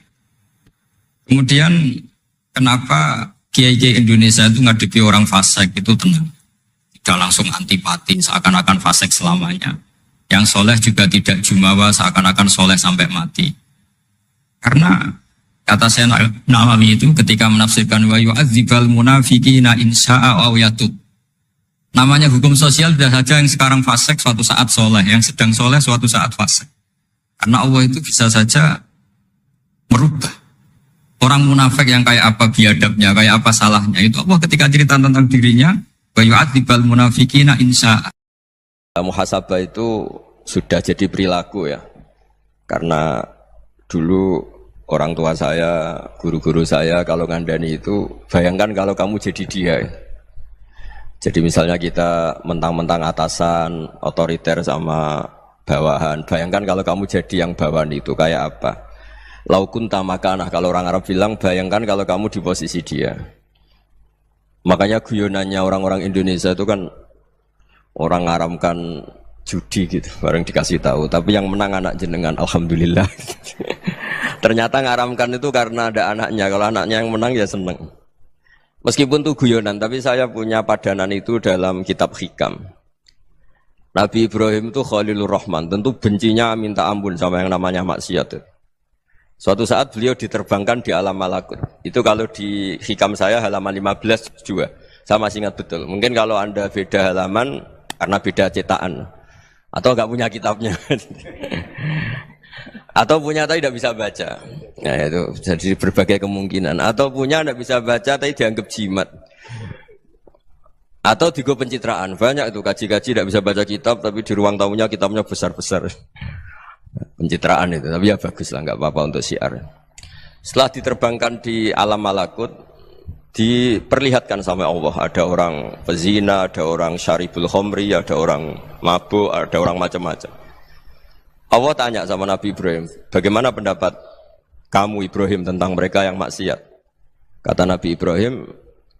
Kemudian kenapa kiai-kiai Indonesia itu ngadepi orang fasik itu tenang. Tidak langsung antipati, seakan-akan fasik selamanya. Yang soleh juga tidak jumawa, seakan-akan soleh sampai mati. Karena kata saya Nawawi itu ketika menafsirkan wa yu'adzibal munafiqina insya'a aw yatub. Namanya hukum sosial sudah saja yang sekarang fasik suatu saat soleh, yang sedang soleh suatu saat fasik. Karena Allah itu bisa saja merubah. Orang munafik yang kayak apa biadabnya, kayak apa salahnya, itu Allah ketika cerita tentang dirinya, wa yu'adzibal munafiqina insya'a. Muhasabah itu sudah jadi perilaku ya. Karena dulu orang tua saya, guru-guru saya kalau ngandani itu, bayangkan kalau kamu jadi dia. Jadi misalnya kita mentang-mentang atasan, otoriter sama bawahan. Bayangkan kalau kamu jadi yang bawahan itu kayak apa? Laukun tamakanah, kalau orang Arab bilang, bayangkan kalau kamu di posisi dia. Makanya guyonannya orang-orang Indonesia itu kan orang ngaramkan judi gitu, bareng dikasih tahu. Tapi yang menang anak jenengan, alhamdulillah. Ternyata ngaramkan itu karena ada anaknya. Kalau anaknya yang menang ya seneng. Meskipun itu guyonan, tapi saya punya padanan itu dalam kitab Hikam. Nabi Ibrahim itu Khalilur Rahman, tentu bencinya minta ampun sama yang namanya maksiat. Suatu saat beliau diterbangkan di alam malakut. Itu kalau di Hikam saya halaman 15 juga. Saya masih ingat betul. Mungkin kalau Anda beda halaman karena beda cetakan. Atau enggak punya kitabnya. Atau punya tapi tidak bisa baca. Nah itu jadi berbagai kemungkinan. Atau punya tidak bisa baca tapi dianggap jimat. Atau digo pencitraan. Banyak itu kaji-kaji tidak bisa baca kitab tapi di ruang tamunya kitabnya besar-besar. Pencitraan itu. Tapi ya bagus lah, nggak apa-apa untuk syiar. Setelah diterbangkan di alam malakut, diperlihatkan sama Allah. Ada orang pezina, ada orang syaribul khomri, ada orang mabuk, ada orang macam-macam. Allah tanya sama Nabi Ibrahim, bagaimana pendapat kamu Ibrahim tentang mereka yang maksiat? Kata Nabi Ibrahim,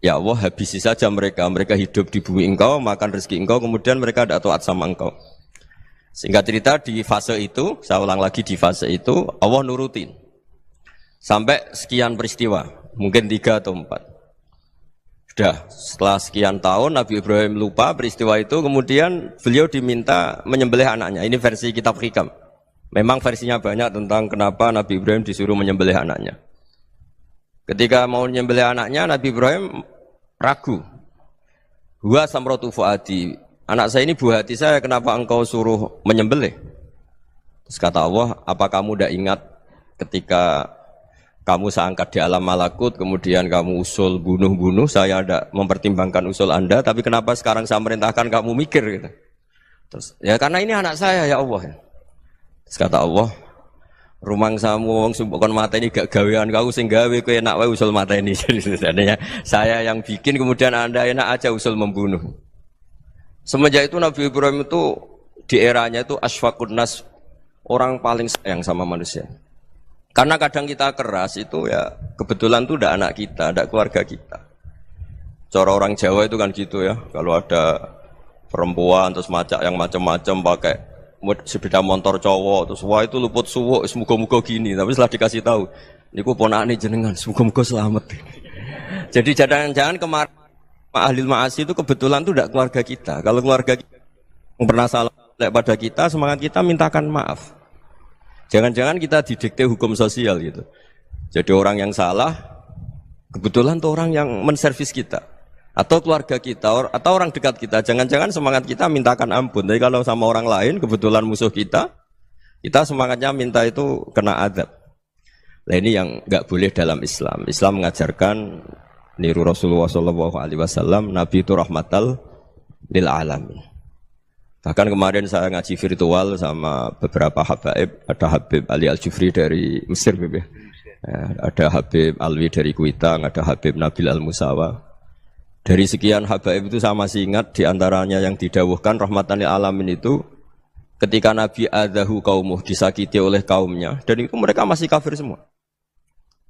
ya Allah habisi saja mereka. Mereka hidup di bumi engkau, makan rezeki engkau, kemudian mereka tidak taat sama engkau. Singkat cerita di fase itu, saya ulang lagi di fase itu, Allah nurutin. Sampai sekian peristiwa, mungkin 3 atau 4. Sudah, setelah sekian tahun Nabi Ibrahim lupa peristiwa itu, kemudian beliau diminta menyembelih anaknya. Ini versi kitab Hikam. Memang versinya banyak tentang kenapa Nabi Ibrahim disuruh menyembelih anaknya. Ketika mau menyembelih anaknya, Nabi Ibrahim ragu. Huwa samratu fuadi. Anak saya ini buah hati saya, kenapa engkau suruh menyembelih? Terus kata Allah, apa kamu tidak ingat ketika kamu saya angkat di alam malakut, kemudian kamu usul bunuh-bunuh, saya tidak mempertimbangkan usul Anda, tapi kenapa sekarang saya merintahkan kamu mikir gitu? Terus, ya karena ini anak saya ya Allah. Terus kata Allah, rumang samu wong sumpukon mateni gak gawean kau sing gawe kowe enak wae usul mateni. Jadi sebenarnya saya yang bikin, kemudian Anda enak aja usul membunuh. Semenjak itu Nabi Ibrahim itu di eranya itu asfaqun nas, orang paling sayang sama manusia. Karena kadang kita keras itu ya kebetulan itu udah anak kita, ada keluarga kita. Cara orang Jawa itu kan gitu ya, kalau ada perempuan terus macak yang macam-macam pakai sepeda motor cowok terus wah itu luput suwuk, semoga-moga gini. Tapi setelah dikasih tahu, niku ponakane jenengan, semoga-moga selamat. Jadi jangan-jangan kemarin ahli ma'asi itu kebetulan itu tidak keluarga kita. Kalau keluarga kita yang pernah salah pada kita, semangat kita mintakan maaf. Jangan-jangan kita didikte hukum sosial gitu. Jadi orang yang salah, kebetulan itu orang yang menservis kita. Atau keluarga kita, atau orang dekat kita. Jangan-jangan semangat kita mintakan ampun. Tapi kalau sama orang lain, kebetulan musuh kita semangatnya minta itu kena adab. Nah ini yang nggak boleh dalam Islam. Islam mengajarkan niru Rasulullah SAW, Nabi itu rahmatal lil alamin. Bahkan kemarin saya ngaji virtual sama beberapa habaib, ada Habib Ali Al-Jufri dari Mesir, ya. Ada Habib Alwi dari Kuitang, ada Habib Nabil Al-Musawa. Dari sekian habaib itu saya masih ingat diantaranya yang didawuhkan rahmatan lil alamin itu ketika Nabi adahu kaumuh, disakiti oleh kaumnya, dan itu mereka masih kafir semua.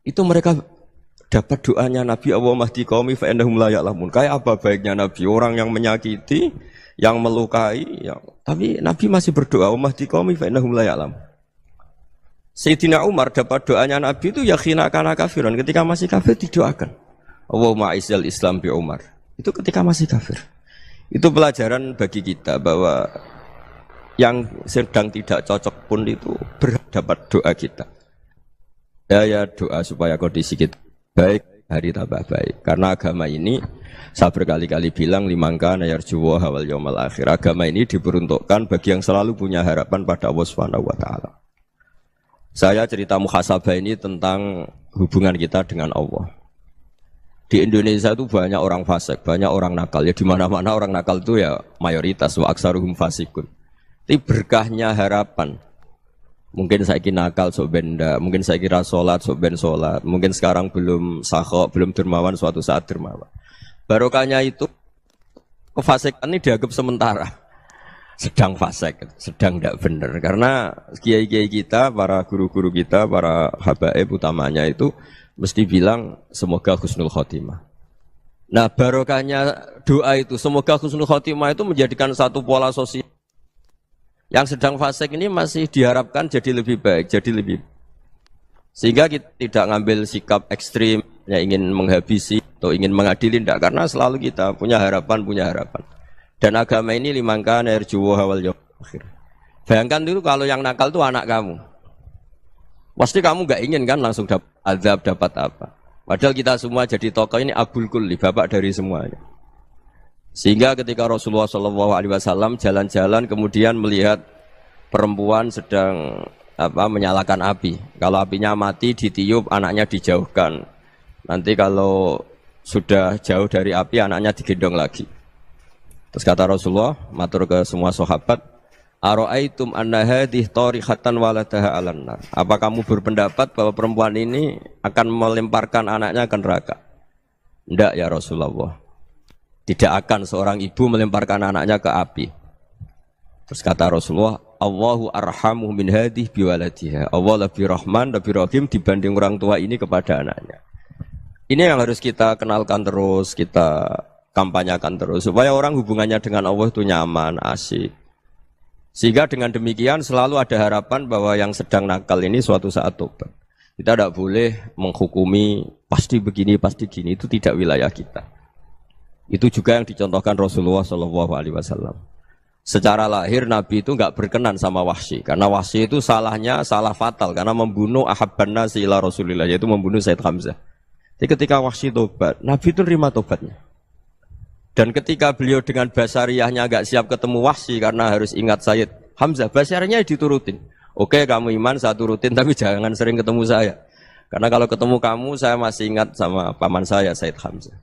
Itu mereka dapat doanya Nabi, Allah mahdi qaumi fa innahum la ya'lamun. Kayak apa baiknya Nabi, orang yang menyakiti, yang melukai, tapi Nabi masih berdoa, Allah mahdi qaumi fa innahum la ya'lamun. Sayyidina Umar dapat doanya Nabi itu ya khina kana kafiran, ketika masih kafir didoakan. Allahumma aizzal Islam bi Umar. Itu ketika masih kafir. Itu pelajaran bagi kita bahwa yang sedang tidak cocok pun itu berdapat doa kita. Ya doa supaya kondisi kita baik, hari tambah baik. Karena agama ini, saya berkali-kali bilang, limangka nayarjuwa hawal yawmal akhir. Agama ini diperuntukkan bagi yang selalu punya harapan pada Allah Subhanahu wa Ta'ala. Saya cerita muhasabah ini tentang hubungan kita dengan Allah. Di Indonesia itu banyak orang fasik, banyak orang nakal. Ya di mana-mana orang nakal itu ya mayoritas, wa aksaruhum fasikun. Tapi berkahnya harapan. Mungkin saya kira nakal sok benda, mungkin saya kira sholat sok ben sholat, mungkin sekarang belum sakho, belum dermawan, suatu saat dermawan. Barokahnya itu kefasikan ini dianggap sementara, sedang fasik, sedang tidak benar. Karena kiai-kiai kita, para guru-guru kita, para habaib utamanya itu mesti bilang semoga husnul khotimah. Nah barokahnya doa itu, semoga husnul khotimah itu menjadikan satu pola sosial. Yang sedang fasik ini masih diharapkan jadi lebih baik, jadi lebih. Sehingga kita tidak ngambil sikap ekstrim, yang ingin menghabisi atau ingin mengadili, tidak. Karena selalu kita punya harapan. Dan agama ini limangka nerjuwa hawal yawmal akhir. Bayangkan dulu kalau yang nakal itu anak kamu. Pasti kamu gak ingin kan langsung dapat azab, dapat apa. Padahal kita semua jadi tokoh ini abul kulli, bapak dari semuanya. Sehingga ketika Rasulullah SAW jalan-jalan kemudian melihat perempuan sedang menyalakan api. Kalau apinya mati ditiup, anaknya dijauhkan. Nanti kalau sudah jauh dari api, anaknya digendong lagi. Terus kata Rasulullah, matur ke semua sahabat, "Ara'aitum anna hadhihi tarihatan waladaha 'alan nar?" Apa kamu berpendapat bahwa perempuan ini akan melemparkan anaknya ke neraka? Tidak ya Rasulullah. Tidak akan seorang ibu melemparkan anaknya ke api. Terus kata Rasulullah, Allahu arhamu min hadhihi biwaladiha. Allah lebih rahman, lebih rahim dibanding orang tua ini kepada anaknya. Ini yang harus kita kenalkan terus, kita kampanyakan terus supaya orang hubungannya dengan Allah itu nyaman, asik. Sehingga dengan demikian selalu ada harapan bahwa yang sedang nakal ini suatu saat tobat. Kita tidak boleh menghukumi pasti begini, pasti gini, itu tidak wilayah kita. Itu juga yang dicontohkan Rasulullah SAW. Secara lahir Nabi itu nggak berkenan sama Wahsy, karena Wahsy itu salahnya salah fatal karena membunuh ahabban nasi ila Rasulillah, yaitu membunuh Said Hamzah. Jadi ketika Wahsy tobat, Nabi itu nerima tobatnya. Dan ketika beliau dengan basariyahnya agak siap ketemu Wahsy karena harus ingat Sayyid Hamzah, basariyahnya diturutin. Oke, kamu iman, saya turutin, tapi jangan sering ketemu saya. Karena kalau ketemu kamu, saya masih ingat sama paman saya, Sayyid Hamzah.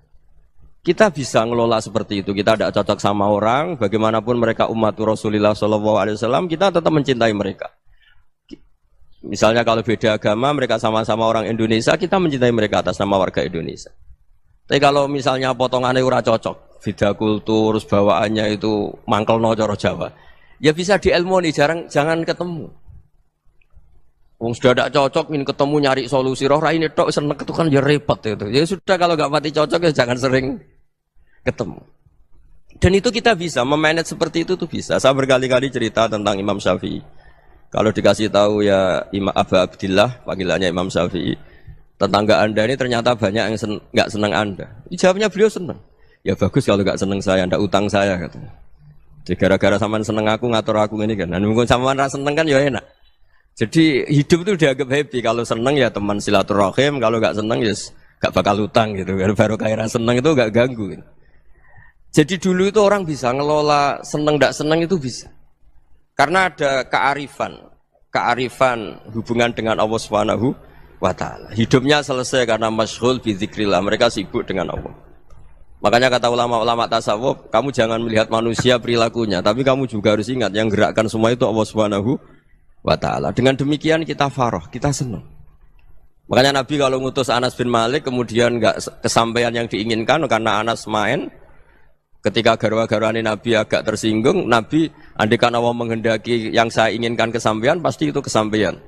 Kita bisa ngelola seperti itu. Kita tidak cocok sama orang, bagaimanapun mereka umat Rasulullah SAW, kita tetap mencintai mereka. Misalnya kalau beda agama, mereka sama-sama orang Indonesia, kita mencintai mereka atas nama warga Indonesia. Tapi kalau misalnya potongannya ora cocok, beda kultur, bawaannya itu mangkel no coro Jawa, ya bisa diilmoni, jangan ketemu. Wong sudah tidak cocok, ingin ketemu nyari solusi, roh ini tok seneng itu kan ya repot itu. Ya sudah kalau nggak mati cocok ya jangan sering ketemu. Dan itu kita bisa memanage seperti itu tuh bisa. Saya berkali-kali cerita tentang Imam Syafi'i. Kalau dikasih tahu ya Imam Abu Abdillah, panggilannya Imam Syafi'i, tetangga anda ini ternyata banyak yang nggak senang anda. Jawabnya beliau senang. Ya bagus kalau nggak senang saya, ndak utang saya katanya. Jadi gara-gara sampean seneng aku ngatur aku ini kan. Dan mungkin sampean ra seneng kan ya enak. Jadi hidup itu dianggap happy. Kalau seneng ya teman silaturahim, kalau nggak seneng ya nggak bakal utang gitu. Baru kaya seneng itu nggak ganggu. Gitu. Jadi dulu itu orang bisa ngelola seneng ndak seneng itu bisa. Karena ada kearifan hubungan dengan Allah Subhanahu wa taala. Hidupnya selesai karena masyghul bi dzikrillah. Mereka sibuk dengan Allah. Makanya kata ulama-ulama tasawuf, kamu jangan melihat manusia perilakunya, tapi kamu juga harus ingat yang gerakkan semua itu Allah Subhanahu wa taala. Dengan demikian kita farah, kita senang. Makanya Nabi kalau ngutus Anas bin Malik kemudian enggak kesampaian yang diinginkan karena Anas main, ketika garwa-garwane Nabi agak tersinggung, Nabi andaikan Allah menghendaki yang saya inginkan kesampaian, pasti itu kesampaian.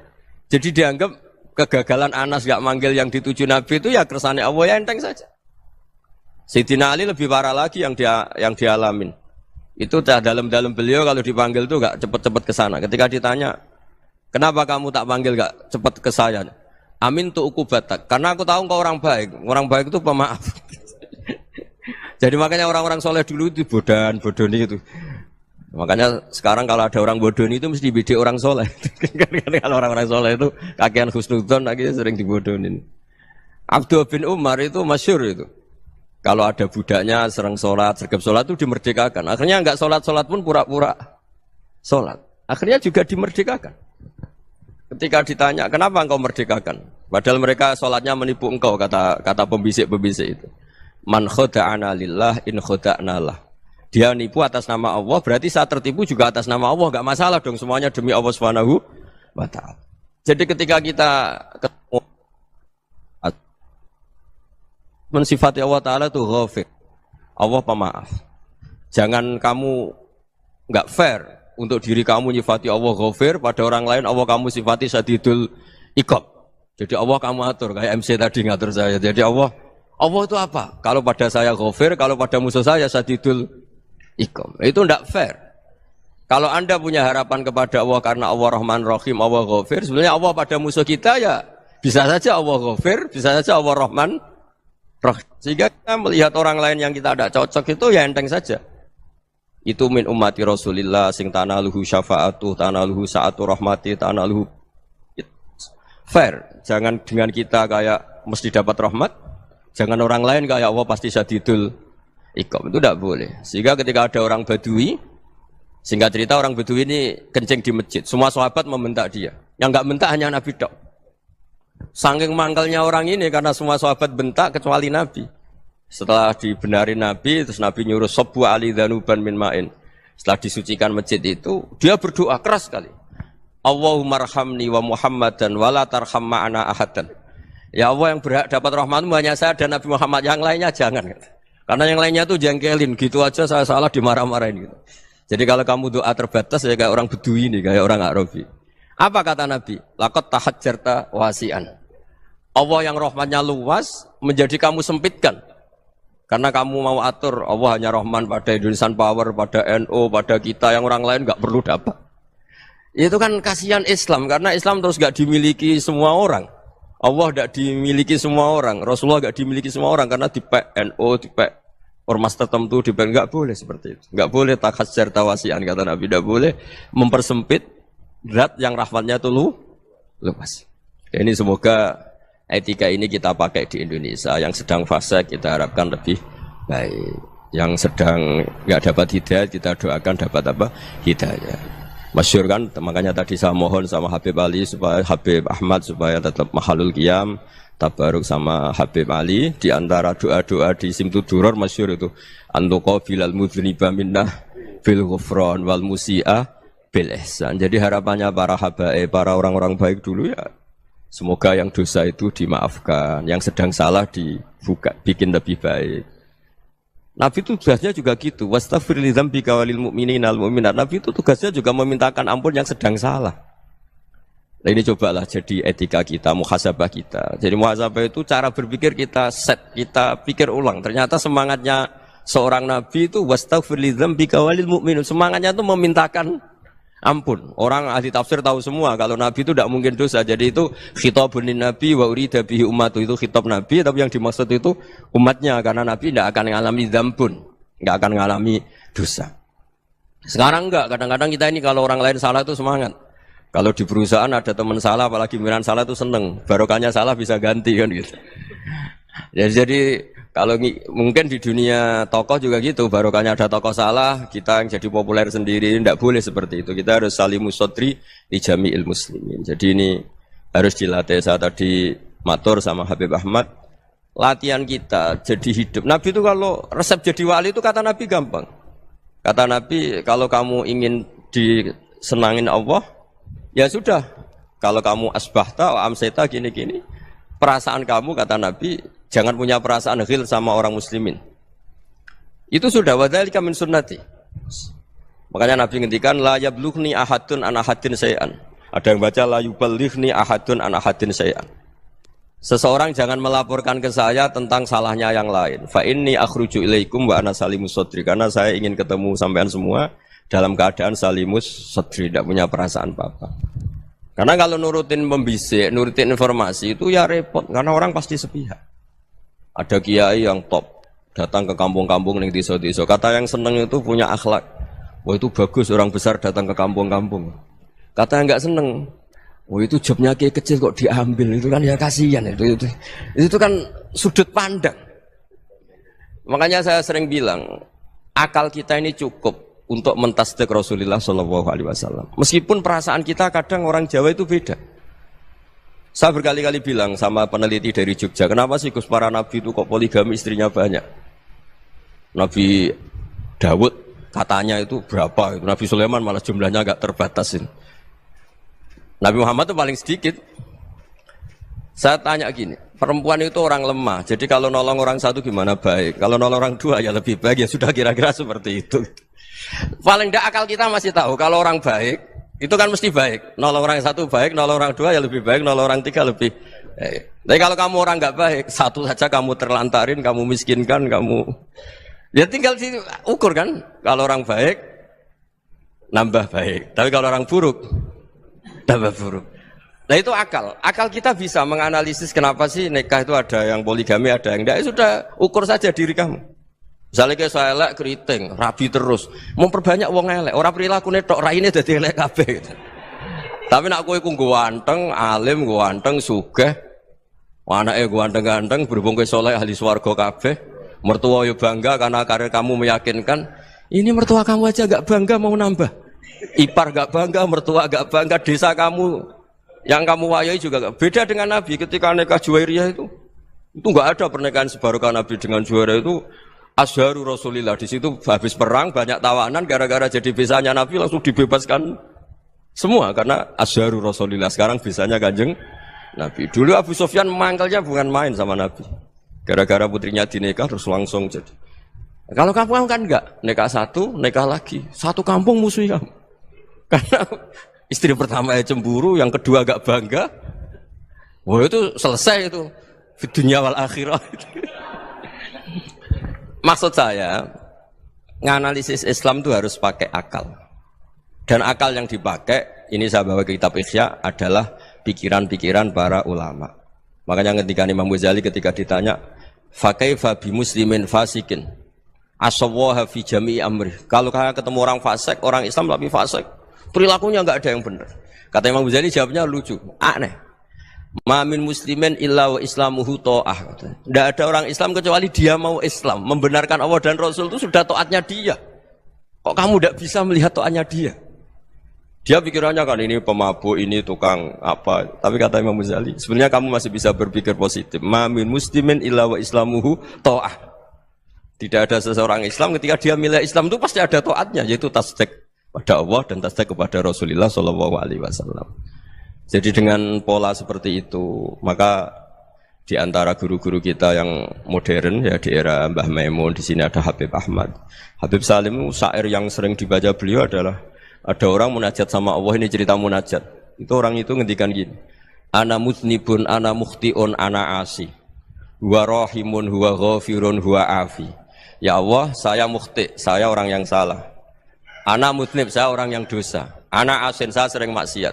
Jadi dianggap kegagalan Anas enggak manggil yang dituju Nabi itu ya kersane Allah, ya enteng saja. Sayyidina Ali lebih parah lagi yang dialamin. Itu dalam beliau kalau dipanggil tuh enggak cepet-cepet ke sana. Ketika ditanya, "Kenapa kamu tak panggil enggak cepet ke saya?" "Amin tu ukubatak." Karena aku tahu engkau orang baik. Orang baik itu pemaaf. Jadi makanya orang-orang soleh dulu itu bodoni itu. Makanya sekarang kalau ada orang bodoni itu mesti dibidik orang soleh. Kalau orang-orang soleh itu kakean husnudzon akhirnya sering dibodonin. Abdullah bin Umar itu masyhur itu. Kalau ada budaknya sering sholat, sergap sholat itu dimerdekakan. Akhirnya enggak sholat pun pura-pura sholat. Akhirnya juga dimerdekakan. Ketika ditanya, kenapa engkau merdekakan? Padahal mereka sholatnya menipu engkau, kata pembisik-pembisik itu. Man khoda'ana lillah in khoda'na lah. Dia nipu atas nama Allah, berarti saat tertipu juga atas nama Allah. Enggak masalah dong, semuanya demi Allah Subhanahu wa ta'ala. Jadi ketika kita ketemu mensifati Allah Ta'ala itu ghafir, Allah pemaaf. Jangan kamu enggak fair untuk diri kamu nyifati Allah ghafir, pada orang lain Allah kamu sifati syadidul iqab. Jadi Allah kamu atur, kayak MC tadi ngatur saya. Jadi Allah itu apa? Kalau pada saya ghafir, kalau pada musuh saya syadidul iqab. Itu enggak fair. Kalau anda punya harapan kepada Allah karena Allah Rahman Rahim, Allah ghafir, sebenarnya Allah pada musuh kita ya bisa saja Allah ghafir, bisa saja Allah Rahman Rahim. Sehingga kita melihat orang lain yang kita tidak cocok itu ya enteng saja. Itu min ummati Rasulillah sing tanaluhu syafa'atu, tanaluhu sa'atu rahmati, tanaluhu fair. Jangan dengan kita kayak mesti dapat rahmat. Jangan orang lain kayak Allah pasti syadidul iqab. Itu tidak boleh. Sehingga ketika ada orang Badui Singkat cerita orang Bedui ini kencing di masjid. Semua sahabat membentak dia. Yang enggak bentak hanya Nabi tok. Saking mangkalnya orang ini karena semua sahabat bentak kecuali Nabi. Setelah dibenarin Nabi, terus Nabi nyuruh Sobbu ali dhanuban min ma'in. Setelah disucikan masjid itu, dia berdoa keras sekali. Allahumma arhamni wa Muhammadan wa la tarham ma'ana ahadan. Ya Allah, yang berhak dapat rahmatmu hanya saya dan Nabi Muhammad, yang lainnya jangan. Karena yang lainnya tuh jengkelin, gitu aja saya salah dimarah-marahin gitu. Jadi kalau kamu doa terbatas ya kayak orang Bedui ini, kayak orang Arabi. Apa kata Nabi? Laqad tahajjarta wasi'an. Allah yang rahmatnya luas menjadi kamu sempitkan. Karena kamu mau atur Allah hanya Rahman pada Indonesian Power, pada NU, pada kita, yang orang lain nggak perlu dapat. Itu kan kasihan Islam, karena Islam terus nggak dimiliki semua orang. Allah nggak dimiliki semua orang, Rasulullah nggak dimiliki semua orang karena dipek NU, dipek ormas tertentu, dipek nggak boleh seperti itu. Nggak boleh takhasyar tawasian kata Nabi, nggak boleh mempersempit zat yang rahmatnya itu luas. Ini semoga etika ini kita pakai di Indonesia. Yang sedang fase kita harapkan lebih baik. Yang sedang nggak dapat hidayah kita doakan dapat apa? Hidayah. Masyhur kan, makanya tadi saya mohon sama Habib Ali supaya Habib Ahmad supaya tetap mahalul qiyam, tabaruk sama Habib Ali. Di antara doa-doa di Simtud Duror masyhur itu antuqa bilal mudhniba minnah bil ghufran wal musi'ah bil ihsan. Jadi harapannya para habaib, para orang-orang baik dulu ya, semoga yang dosa itu dimaafkan, yang sedang salah dibuka, bikin lebih baik. Nabi itu tugasnya juga gitu. Wastaghfir li dzambika walil mu'minina wal mu'minat. Nabi itu tugasnya juga memintakan ampun yang sedang salah. Nah ini cobalah jadi etika kita, muhasabah kita. Jadi muhasabah itu cara berpikir kita set, kita pikir ulang. Ternyata semangatnya seorang nabi itu wastaghfir li dzambika walil mu'minun. Semangatnya itu memintakan ampun. Orang ahli tafsir tahu semua kalau Nabi itu tidak mungkin dosa. Jadi itu khitabun lin Nabi wa urida bihi ummatu, itu khitab Nabi, tapi yang dimaksud itu umatnya, karena Nabi tidak akan mengalami dzambun, tidak akan mengalami dosa. Sekarang enggak, kadang-kadang kita ini kalau orang lain salah itu semangat. Kalau di perusahaan ada teman salah, apalagi pimpinan salah itu seneng. Barokahnya salah bisa ganti kan gitu. Jadi kalau mungkin di dunia tokoh juga gitu, barokahnya ada tokoh salah, kita yang jadi populer sendiri, tidak boleh seperti itu. Kita harus salimus sodri di jami'il muslimin. Jadi ini harus dilatih. Saya tadi matur sama Habib Ahmad, latihan kita jadi hidup. Nabi itu kalau resep jadi wali itu kata Nabi gampang. Kata Nabi, kalau kamu ingin disenangin Allah, ya sudah. Kalau kamu asbahta, amseta, gini-gini, perasaan kamu kata Nabi, jangan punya perasaan ghil sama orang muslimin. Itu sudah wadzalika min sunnati. Makanya Nabi ngendikan la yablughni ahadun an ahadin syai'an. Ada yang baca la yuballighni ahadun an ahadin syai'an. Seseorang jangan melaporkan ke saya tentang salahnya yang lain. Fa inni akhruju ilaikum wa ana salimus sadri. Karena saya ingin ketemu sampean semua dalam keadaan salimus sadri, tidak punya perasaan apa-apa. Karena kalau nurutin pembisik, nurutin informasi itu ya repot, karena orang pasti sepihak. Ada kiai yang top, datang ke kampung-kampung ning desa-desa. Kata yang seneng itu punya akhlak. Wah itu bagus orang besar datang ke kampung-kampung. Kata yang enggak seneng, wah itu jobnya kiai kecil kok diambil, itu kan ya kasihan itu kan sudut pandang. Makanya saya sering bilang, akal kita ini cukup untuk mentasdik Rasulullah SAW. Meskipun perasaan kita kadang orang Jawa itu beda. Saya berkali-kali bilang sama peneliti dari Jogja, kenapa sih Gus para nabi itu kok poligami istrinya banyak? Nabi Dawud katanya itu berapa? Nabi Sulaiman malah jumlahnya agak terbatasin. Nabi Muhammad itu paling sedikit. Saya tanya gini, perempuan itu orang lemah, jadi kalau nolong orang satu gimana baik? Kalau nolong orang dua ya lebih baik, ya sudah kira-kira seperti itu. Paling tidak akal kita masih tahu kalau orang baik itu kan mesti baik. Nolong orang satu baik, nolong orang dua ya lebih baik, nolong orang tiga lebih baik. Tapi kalau kamu orang nggak baik, satu saja kamu terlantarin, kamu miskinkan, kamu ya tinggal ukur kan. Kalau orang baik nambah baik, tapi kalau orang buruk tambah buruk. Nah itu akal. Akal kita bisa menganalisis kenapa sih nikah itu ada yang poligami, ada yang enggak. Ya sudah, ukur saja diri kamu. Misalnya kayak saya elek keriting, rabi terus, memperbanyak wong elek, orang perilaku netok, raine dadi elek kabeh. Tapi nak kowe ku ganteng, alim, ganteng, sugih, anake ganteng-ganteng, berhubung kowe saleh ahli swarga kabeh, mertua yo bangga karena karir kamu meyakinkan, Ini mertua kamu aja gak bangga mau nambah. Ipar gak bangga, mertua gak bangga, desa kamu yang kamu wayai juga gak. Beda dengan Nabi ketika nikah Juwairiyah itu gak ada pernikahan sebarokah Nabi dengan Juwairiyah itu. Azharu Rasulillah, di situ habis perang banyak tawanan gara-gara jadi besanya Nabi langsung dibebaskan semua karena Azharu Rasulillah. Sekarang besanya Kanjeng Nabi. Dulu Abu Sufyan mangkalnya bukan main sama Nabi. Gara-gara putrinya dinikah terus langsung jadi. Kalau kamu kan enggak, nikah satu, nikah lagi. Satu kampung musuh kamu. Karena istri pertama cemburu, yang kedua agak bangga. Wah itu selesai itu. Di dunia wal akhirah. Maksud saya, nganalisis Islam itu harus pakai akal. Dan akal yang dipakai, ini saya bawa ke kitab Ihya, adalah pikiran-pikiran para ulama. Makanya ketika Imam Ghazali ketika ditanya, fakaifa bi muslimin fasikin asawwaha fi jami'i amri. Kalau kalian ketemu orang fasik, orang Islam tapi fasik, perilakunya enggak ada yang benar. Kata Imam Ghazali jawabnya lucu, aneh. Ma min muslimin illa wa islamuhu ta'ah. Tidak ada orang Islam kecuali dia mau Islam, membenarkan Allah dan Rasul itu sudah taatnya dia. Kok kamu tidak bisa melihat taatnya dia? Dia pikirannya kan ini pemabuk, ini tukang apa. Tapi kata Imam Ghazali, sebenarnya kamu masih bisa berpikir positif. Ma min muslimin illa wa islamuhu ta'ah. Tidak ada seseorang Islam ketika dia milih Islam itu pasti ada taatnya, yaitu tasdik pada Allah dan tasdik kepada Rasulullah sallallahu alaihi wasallam. Jadi dengan pola seperti itu, maka di antara guru-guru kita yang modern ya di era Mbah Maimun, di sini ada Habib Ahmad. Habib Salim syair yang sering dibaca beliau adalah ada orang munajat sama Allah, ini cerita munajat. Itu orang itu ngendikan gini. Ana muznibun, ana mukhtiun, ana asi. Huwa rahimun, huwa ghafirun, huwa afi. Ya Allah, saya mukhti, saya orang yang salah. Ana muznib, saya orang yang dosa. Ana asin, saya sering maksiat.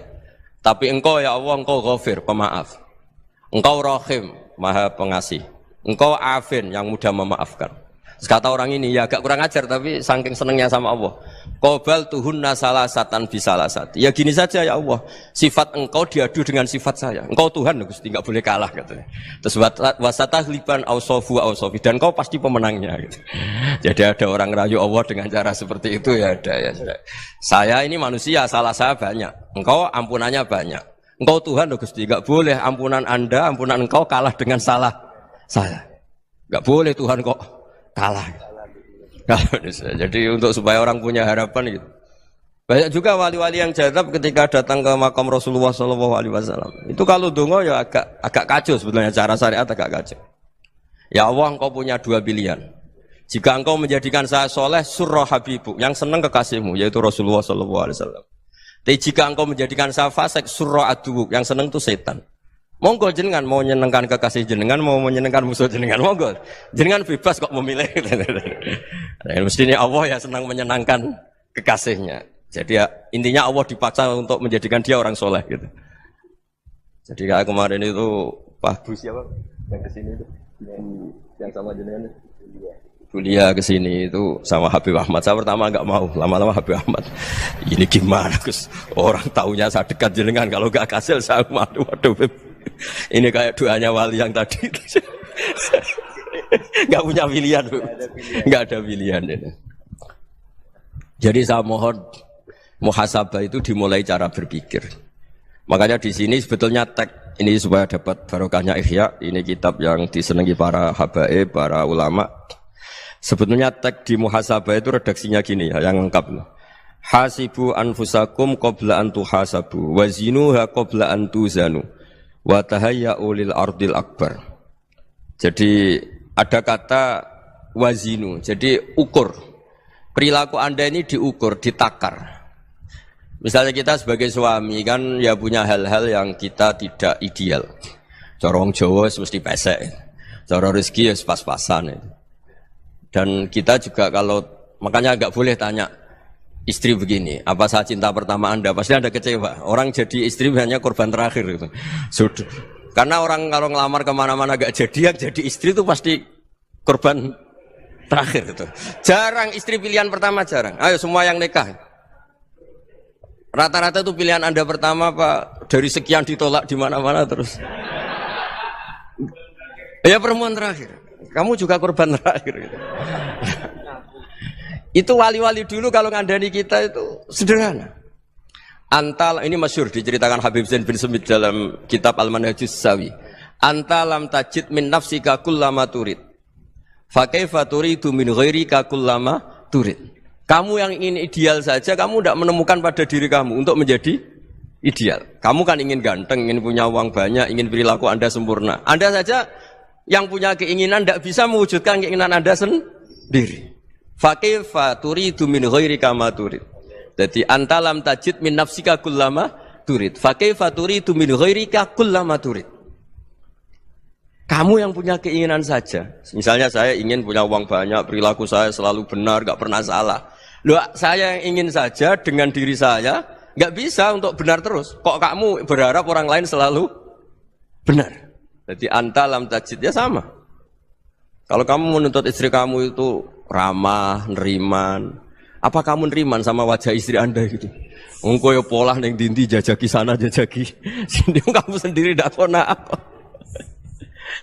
Tapi engkau ya Allah, engkau ghafir, pemaaf. Engkau rahim, maha pengasih. Engkau afin, yang mudah memaafkan. Kata orang ini, ya agak kurang ajar, tapi saking senengnya sama Allah. Qobal tuhunna salasatan bisalasat. Ya gini saja ya Allah, sifat engkau diadu dengan sifat saya. Engkau Tuhan, Gusti, enggak boleh kalah katanya. Terus wasatahliban ausofu ausofi, dan engkau pasti pemenangnya gitu. Jadi ada orang rayu Allah dengan cara seperti itu ya ada ya. Saya ini manusia, salah saya banyak. Engkau ampunannya banyak. Engkau Tuhan, Gusti, enggak boleh ampunan Anda, ampunan engkau kalah dengan salah saya. Enggak boleh Tuhan kok kalah. Jadi untuk supaya orang punya harapan gitu. Banyak juga wali-wali yang jadab ketika datang ke makam Rasulullah SAW. Itu kalau dongo ya agak kacau sebetulnya, cara syariat agak kacau. Ya Allah, engkau punya dua pilihan. Jika engkau menjadikan saya soleh, surah habibu, yang senang kekasihmu, yaitu Rasulullah SAW. Tapi jika engkau menjadikan saya fasik, surah aduwuk, yang senang itu setan. Monggo jenengan mau menyenangkan kekasih jenengan, mau menyenangkan musuh jenengan, monggo. Jenengan bebas kok memilih. Nah, mestinya Allah ya senang menyenangkan kekasihnya. Jadi ya, intinya Allah dipaksa untuk menjadikan dia orang soleh gitu. Jadi kayak kemarin itu Pak Bu siapa yang kesini itu, yang sama jenengan kuliah kesini itu sama Habib Ahmad. Saya pertama enggak mau, lama-lama Habib Ahmad. Ini gimana Gus? Orang taunya saya dekat jenengan, kalau enggak kasil saya waduh. Ini kayak doanya wali yang tadi. Enggak punya pilihan, Bu. Enggak ada pilihan. Jadi saya mohon muhasabah itu dimulai cara berpikir. Makanya di sini sebetulnya teks ini supaya dapat barokahnya Ihya, ini kitab yang disenangi para habaib, para ulama. Sebetulnya teks di muhasabah itu redaksinya gini ya, yang lengkap. Hasibu anfusakum qabla an tuhasabu wa zinuha qabla an tuzanu wa tahayya'u lil ardil akbar. Jadi ada kata wazinu, jadi ukur. Perilaku Anda ini diukur, ditakar. Misalnya kita sebagai suami kan ya punya hal-hal yang kita tidak ideal. Corong Jawa mesti pesek. Cara rezeki ya pas-pasan. Dan kita juga kalau makanya enggak boleh tanya istri begini, apa saya cinta pertama Anda? Pasti Anda kecewa. Orang jadi istri hanya korban terakhir gitu. Sudah. Karena orang kalau ngelamar kemana-mana gak jadi, yang jadi istri itu pasti korban terakhir gitu. Jarang istri pilihan pertama, jarang. Ayo semua yang nikah. Rata-rata itu pilihan Anda pertama Pak, dari sekian ditolak di mana-mana terus. Ya perempuan terakhir. Kamu juga korban terakhir gitu. Itu wali-wali dulu kalau ngandani kita itu sederhana. Antal ini masyhur diceritakan Habib Zain bin Sumit dalam kitab Al-Manhajus Sawi. Anta lam tajid min nafsika kullama turid. Fa kaifa turidu min ghairika kullama turid. Kamu yang ingin ideal saja kamu tidak menemukan pada diri kamu untuk menjadi ideal. Kamu kan ingin ganteng, ingin punya uang banyak, ingin perilaku Anda sempurna. Anda saja yang punya keinginan tidak bisa mewujudkan keinginan Anda sendiri. Fa kaifa turidu min ghairika ma turid. Jadi anta lam tajid min nafsika kullama turid. Fa kaifa turidu min ghairika kullama turid. Kamu yang punya keinginan saja. Misalnya saya ingin punya uang banyak, perilaku saya selalu benar, enggak pernah salah. Loh, saya yang ingin saja dengan diri saya enggak bisa untuk benar terus. Kok kamu berharap orang lain selalu benar? Jadi anta lam tajid ya sama. Kalau kamu menuntut istri kamu itu ramah, neriman, apa kamu neriman sama wajah istri Anda gitu? Engko yo polah ning dindi jajaki sana jajaki sini kamu sendiri ndak kona apa.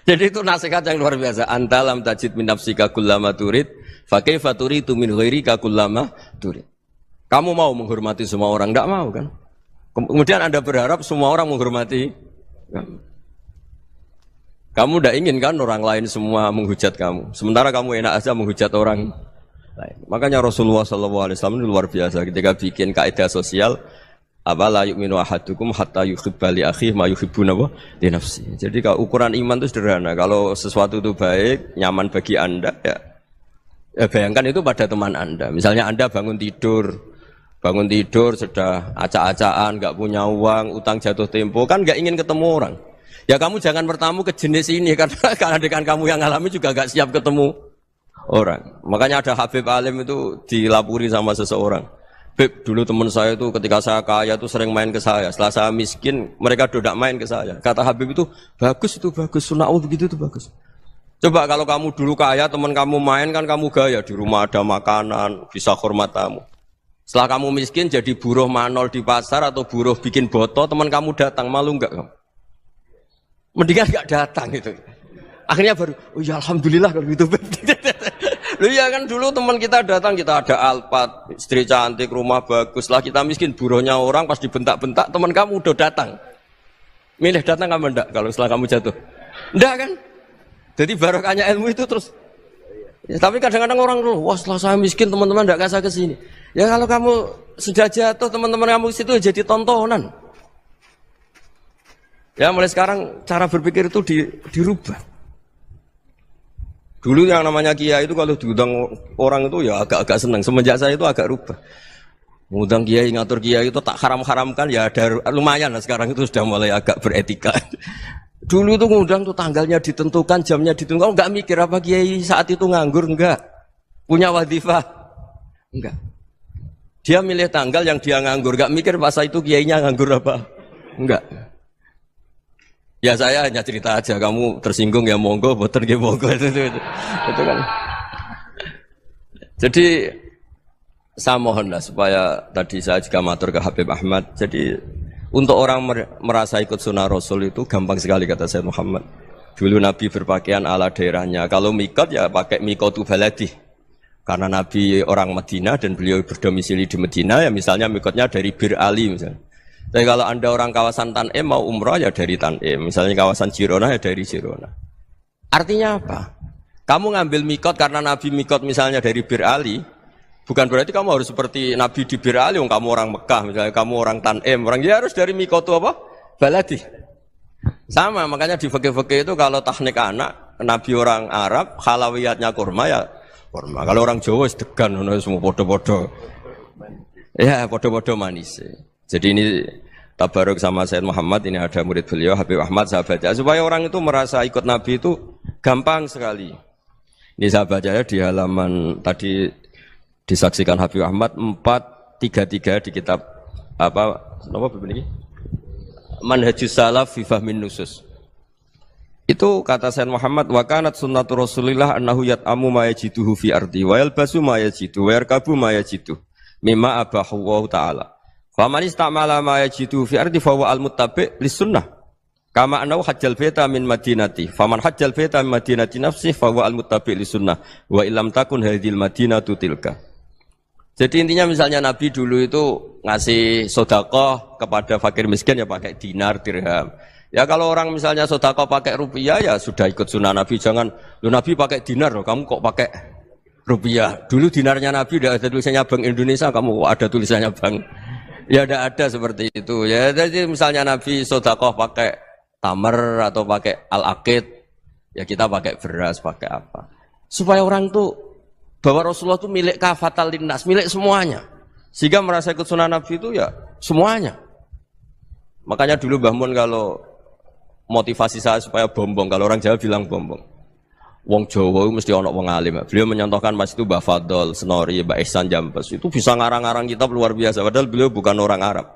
Jadi itu nasihat yang luar biasa. Anta lam tajid min nafsika kullama turid, fa kaifa turidu min ghairika kullama turid. Kamu mau menghormati semua orang, enggak mau kan? Kemudian Anda berharap semua orang menghormati kamu. Kamu tidak ingin kan orang lain semua menghujat kamu. Sementara kamu enak aja menghujat orang lain. Makanya Rasulullah SAW ini luar biasa ketika bikin kaidah sosial. Apa la yu'minu ahadukum hatta yuhibba li akhihi ma yuhibbu li nafsi. Jadi kalau ukuran iman itu sederhana. Kalau sesuatu itu baik, nyaman bagi Anda, ya bayangkan itu pada teman Anda. Misalnya Anda bangun tidur sudah acak-acakan, nggak punya uang, utang jatuh tempo, kan nggak ingin ketemu orang. Ya kamu jangan bertamu ke jenis ini karena dengan kamu yang alami juga gak siap ketemu orang. Makanya ada Habib Alim itu dilapuri sama seseorang. Beb, dulu teman saya itu ketika saya kaya itu sering main ke saya. Setelah saya miskin, mereka tidak main ke saya. Kata Habib itu bagus, sunau begitu itu bagus. Coba kalau kamu dulu kaya, teman kamu main kan kamu gaya. Di rumah ada makanan, bisa hormat tamu. Setelah kamu miskin jadi buruh manol di pasar atau buruh bikin boto, teman kamu datang, malu enggak kamu? Mendingan gak datang gitu. Akhirnya baru, oh ya alhamdulillah kalau gitu. Loh ya kan dulu teman kita datang, kita ada Alphard, istri cantik, rumah bagus. Lah kita miskin, buruhnya orang pas dibentak-bentak, teman kamu udah datang. Milih datang kamu enggak kalau setelah kamu jatuh? Enggak kan? Jadi barokahnya ilmu itu terus. Ya, tapi kadang-kadang orang tuh, wah setelah saya miskin teman-teman enggak kasih ke sini. Ya kalau kamu sudah jatuh, teman-teman kamu situ jadi tontonan. Ya mulai sekarang cara berpikir itu dirubah. Dulu yang namanya kiai itu kalau diundang orang itu ya agak-agak senang. Semenjak saya itu agak rubah. Ngundang kiai, ngatur kiai itu tak haram-haramkan ya ada lumayan lah sekarang itu sudah mulai agak beretika. Dulu itu ngundang tuh tanggalnya ditentukan, jamnya ditentukan. Enggak mikir apa kiai saat itu nganggur, enggak. Punya wadifah, enggak. Dia milih tanggal yang dia nganggur, enggak mikir masa itu kiainya nganggur apa, enggak. Ya saya hanya cerita aja, kamu tersinggung ya monggo, boten ya monggo itu kan. Jadi saya mohonlah supaya tadi saya juga matur ke Habib Ahmad. Jadi untuk orang merasa ikut sunnah Rasul itu gampang sekali kata Sayyid Muhammad. Dulu Nabi berpakaian ala daerahnya. Kalau mikot ya pakai mikotu baladi. Karena Nabi orang Madinah dan beliau berdomisili di Madinah ya misalnya mikotnya dari Bir Ali misalnya. Tapi kalau Anda orang kawasan Tanim mau umrah ya dari Tanim. Misalnya kawasan Jirona ya dari Jirona. Artinya apa? Kamu ngambil mikot karena Nabi mikot misalnya dari Bir Ali, bukan berarti kamu harus seperti Nabi di Bir Ali, kamu orang Mekah, misalnya kamu orang Tanim, orang dia harus dari mikot itu apa? Baladi. Sama, makanya di fikih-fikih itu kalau teknik anak, Nabi orang Arab, halawiyatnya kurma ya kurma. Kalau orang Jawa sedegan, semua podo-podo. Ya, podo-podo manis. Jadi ini tabaruk sama Sayyid Muhammad, ini ada murid beliau, Habib Ahmad, saya baca. Supaya orang itu merasa ikut Nabi itu gampang sekali. Ini saya baca ya di halaman tadi disaksikan Habib Ahmad 433 di kitab apa ini? Manhajus Salaf fi Fahmin Nusus. Itu kata Sayyid Muhammad, wa kanat sunnatu Rasulillah annahu yat'amu ma yajiduhu fi ardi wa yalbasu ma yajidu wa yarkabu ma yajidu mimma abahu Allah Ta'ala. Faman istamala ma yajidu fi ardi fa huwa al-muttabi' lis-sunnah. Kama annahu hajjal baita min madinati. Faman hajjal baita min madinati nafsihi fa huwa al-muttabi' lis-sunnah. Wa illam takun hadhil madinatu tilka. Jadi intinya misalnya Nabi dulu itu ngasih sodakoh kepada fakir miskin ya pakai dinar, dirham. Ya kalau orang misalnya sodakoh pakai rupiah ya sudah ikut sunnah Nabi. Jangan, lu Nabi pakai dinar loh, kamu kok pakai rupiah. Dulu dinarnya Nabi udah ada tulisannya Bank Indonesia, kamu kok ada tulisannya Bank. Ya tidak ada seperti itu. Ya jadi misalnya Nabi sodakoh pakai tamar atau pakai al-aqid, ya kita pakai beras, pakai apa. Supaya orang tuh bahwa Rasulullah itu milik kafatal linnas, milik semuanya. Sehingga merasa ikut sunnah Nabi itu ya semuanya. Makanya dulu Mbah Mun kalau motivasi saya supaya bombong, kalau orang Jawa bilang bombong. Wong Jawa itu mesti ono wong alim. Beliau menyontohkan pas itu Mbah Fadol, Senori, Mbah Ihsan Jambes. Itu bisa ngarang-ngarang kitab luar biasa. Padahal beliau bukan orang Arab.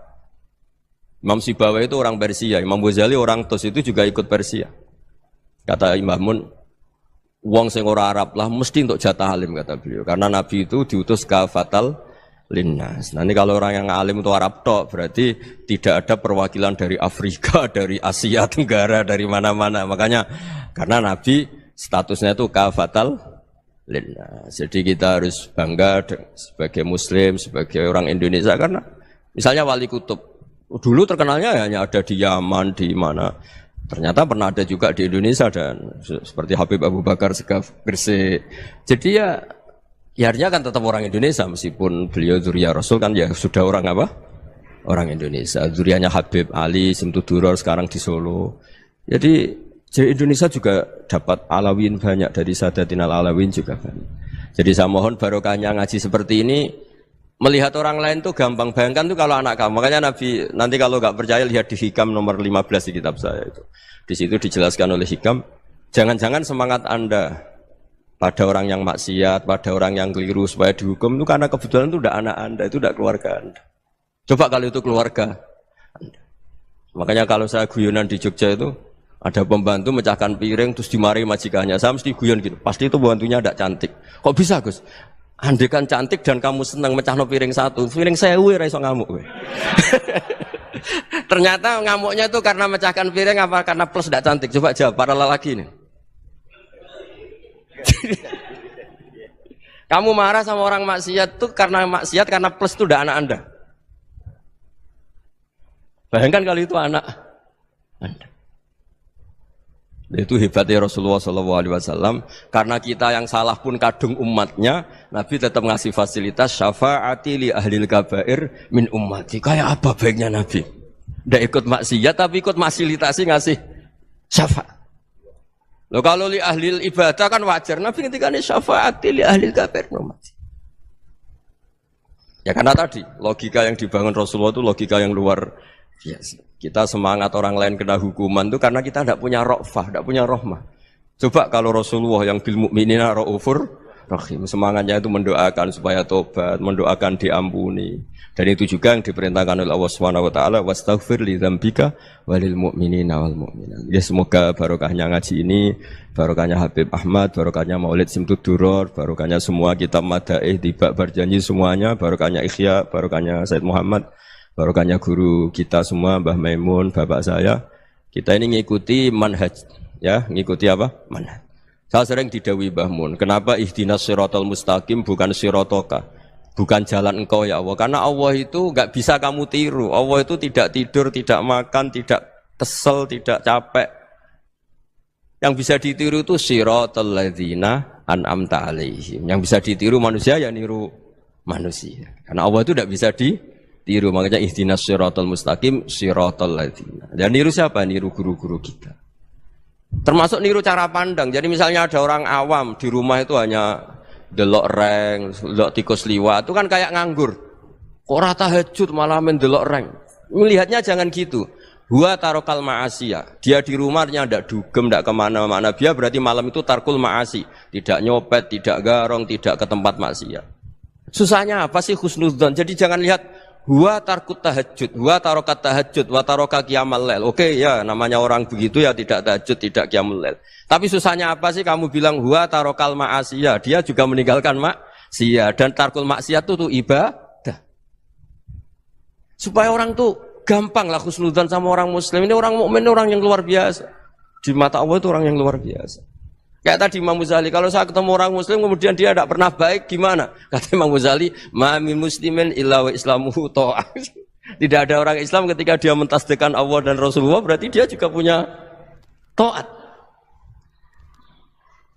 Imam Sibawai itu orang Persia. Imam Ghazali orang Tus itu juga ikut Persia. Kata Imam Mun, wong sing ora Arab lah mesti untuk jatah alim kata beliau. Karena Nabi itu diutus kafatal linnas. Nah ini kalau orang yang alim itu Arab tok berarti tidak ada perwakilan dari Afrika, dari Asia Tenggara, dari mana-mana. Makanya karena Nabi statusnya itu kafatal linnas. Jadi kita harus bangga sebagai Muslim, sebagai orang Indonesia karena misalnya Wali Kutub dulu terkenalnya hanya ada di Yaman, di mana. Ternyata pernah ada juga di Indonesia dan seperti Habib Abu Bakar Segaf Gresik. Jadi ya artinya kan tetap orang Indonesia meskipun beliau zuriyah Rasul kan ya sudah orang apa? Orang Indonesia. Zuriyahnya Habib Ali Simtuduror sekarang di Solo. Jadi Indonesia juga dapat alawin banyak dari Sadatinal Alawin juga banyak. Jadi saya mohon barokahnya ngaji seperti ini. Melihat orang lain tuh gampang, bayangkan tuh kalau anak kamu. Makanya Nabi, nanti kalau nggak percaya lihat di Hikam nomor 15 di kitab saya itu. Di situ dijelaskan oleh Hikam, jangan-jangan semangat Anda pada orang yang maksiat, pada orang yang keliru supaya dihukum itu karena kebetulan itu udah anak Anda, itu udah keluarga Anda. Coba kalau itu keluarga Anda. Makanya kalau saya guyonan di Jogja itu, ada pembantu mecahkan piring terus dimarahi majikannya. Saya mesti guyon gitu, pasti itu pembantunya tidak cantik. Kok bisa Gus? Andai kan cantik dan kamu senang mecahno piring satu, piring 1000 ora iso ngamuk kowe. Ternyata ngamuknya itu karena mecahkan piring apa karena plus tidak cantik? Coba jawab para lelaki ini. Kamu marah sama orang maksiat tuh karena maksiat karena plus itu udah anak Anda. Bayangkan kalau itu anak Anda. Itu hebatnya Rasulullah SAW karena kita yang salah pun kadung umatnya, Nabi tetap ngasih fasilitas syafaati li ahlil kabair min ummati. Kayak apa baiknya Nabi? Tidak ikut maksiat tapi ikut fasilitasi ngasih syafaat. Loh kalau li ahlil ibadah kan wajar, Nabi ketika ini syafaati li ahlil kabair min ummati. Ya karena tadi logika yang dibangun Rasulullah itu logika yang luar biasa. Kita semangat orang lain kena hukuman itu karena kita tidak punya ra'fah, tidak punya rahmah. Coba kalau Rasulullah yang bil mu'minina ra'ufur rahim, semangatnya itu mendoakan supaya tobat, mendoakan diampuni. Dan itu juga yang diperintahkan oleh Allah Subhanahu wa taala, wastaghfir li dzambika walil mu'minina wal mu'minat. Ya semoga barokahnya ngaji ini, barokahnya Habib Ahmad, barokahnya Maulid Simtuduror, barokahnya semua kitab madaih tiba berjanji semuanya, barokahnya Ikhya, barokahnya Said Muhammad, barokahnya guru kita semua, Mbah Maimun, bapak saya. Kita ini ngikuti manhaj, ya, ngikuti apa? Manhaj. Saya sering didhawuhi Mbah Mun, kenapa ihdinas siratal mustaqim bukan siratoka? Bukan jalan engkau ya Allah. Karena Allah itu enggak bisa kamu tiru. Allah itu tidak tidur, tidak makan, tidak kesel, tidak capek. Yang bisa ditiru itu siratal ladzina an'amta alaihim. Yang bisa ditiru manusia ya niru manusia. Karena Allah itu tidak bisa ditiru, makanya ihdinas siratal mustaqim siratal ladzina. Dan niru siapa? Niru guru-guru kita. Termasuk niru cara pandang. Jadi misalnya ada orang awam di rumah itu hanya delok reng, delok tikus liwat, itu kan kayak nganggur. Kok ora tahajud malah main delok reng. Melihatnya jangan gitu. Huwa tarokal ma'asiyah. Dia di rumahnya tidak dugem, tidak kemana-mana. Dia berarti malam itu tarkul ma'asi. Tidak nyopet, tidak garong, tidak ke tempat maksiat. Susahnya apa sih husnudzon? Jadi jangan lihat huwa tarkut tahajud, huwa tarokat tahajud, wa taroka qiyamal lail. Oke ya, namanya orang begitu ya tidak tahajud, tidak qiyamul lail. Tapi susahnya apa sih kamu bilang huwa tarokal ma'asiyah? Dia juga meninggalkan maksiat, dan tarkul maksiat itu ibadah. Supaya orang tuh gampang lah husnudzon sama orang muslim. Ini orang mukmin, orang yang luar biasa. Di mata Allah itu orang yang luar biasa. Kayak tadi Imam Ghazali, kalau saya ketemu orang Muslim kemudian dia tidak pernah baik, gimana? Kata Imam Ghazali, ma min muslimin illa wa islamuhu ta'ah. Tidak ada orang Islam ketika dia mentasdihkan Allah dan Rasulullah, berarti dia juga punya taat.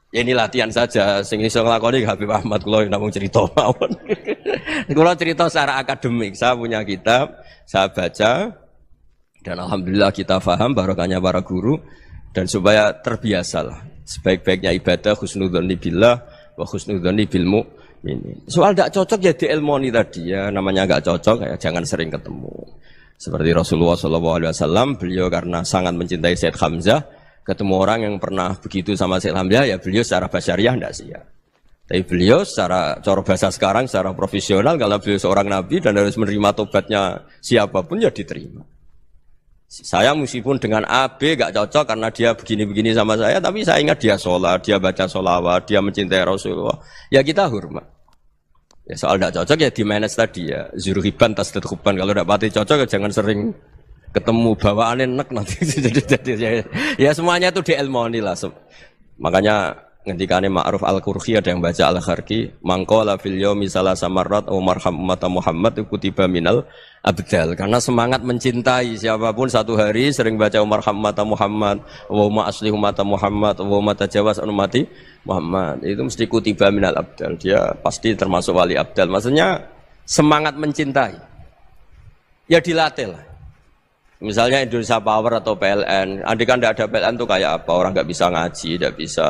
Ya ini latihan saja, sing iso nglakoni Habib Ahmad kula namung cerita mawon. Kula cerita secara akademik, saya punya kitab, saya baca dan alhamdulillah kita paham barokahnya para guru dan supaya terbiasalah. Sebaik-baiknya ibadah husnudzonni billah wa husnudzonni bil mu'minin. Soal tidak cocok ya diilmoni tadi ya, namanya enggak cocok ya jangan sering ketemu. Seperti Rasulullah SAW, beliau karena sangat mencintai Sayyid Hamzah, ketemu orang yang pernah begitu sama Sayyid Hamzah ya beliau secara basyariah tidak siap. Tapi beliau secara cara bahasa sekarang, secara profesional, kalau beliau seorang nabi dan harus menerima tobatnya siapapun ya diterima. Saya meskipun dengan A, B gak cocok karena dia begini-begini sama saya, tapi saya ingat dia sholat, dia baca sholawat, dia mencintai Rasulullah, ya kita hormat. Ya soal gak cocok ya di manage tadi ya, zuruhiban tas tetkuban, kalau gak pati cocok ya jangan sering ketemu, bawaannya enak nanti. Ya semuanya itu diilmoni lah. Makanya ngendikane Ma'ruf Al-Qurhi ada yang baca Al-Kharqi, mangqala fil yaumi salasa marrat wa marham ummata Muhammad kutiba minal abdal. Karena semangat mencintai siapapun satu hari sering baca marham ummata Muhammad wa ma asli ummata Muhammad wa ma tajawaz an ummati Muhammad, itu mesti kutiba minal abdal. Dia pasti termasuk wali abdal. Maksudnya semangat mencintai ya dilatih lah. Misalnya Indonesia Power atau PLN, andai kan tidak ada PLN itu kayak apa, orang nggak bisa ngaji, tidak bisa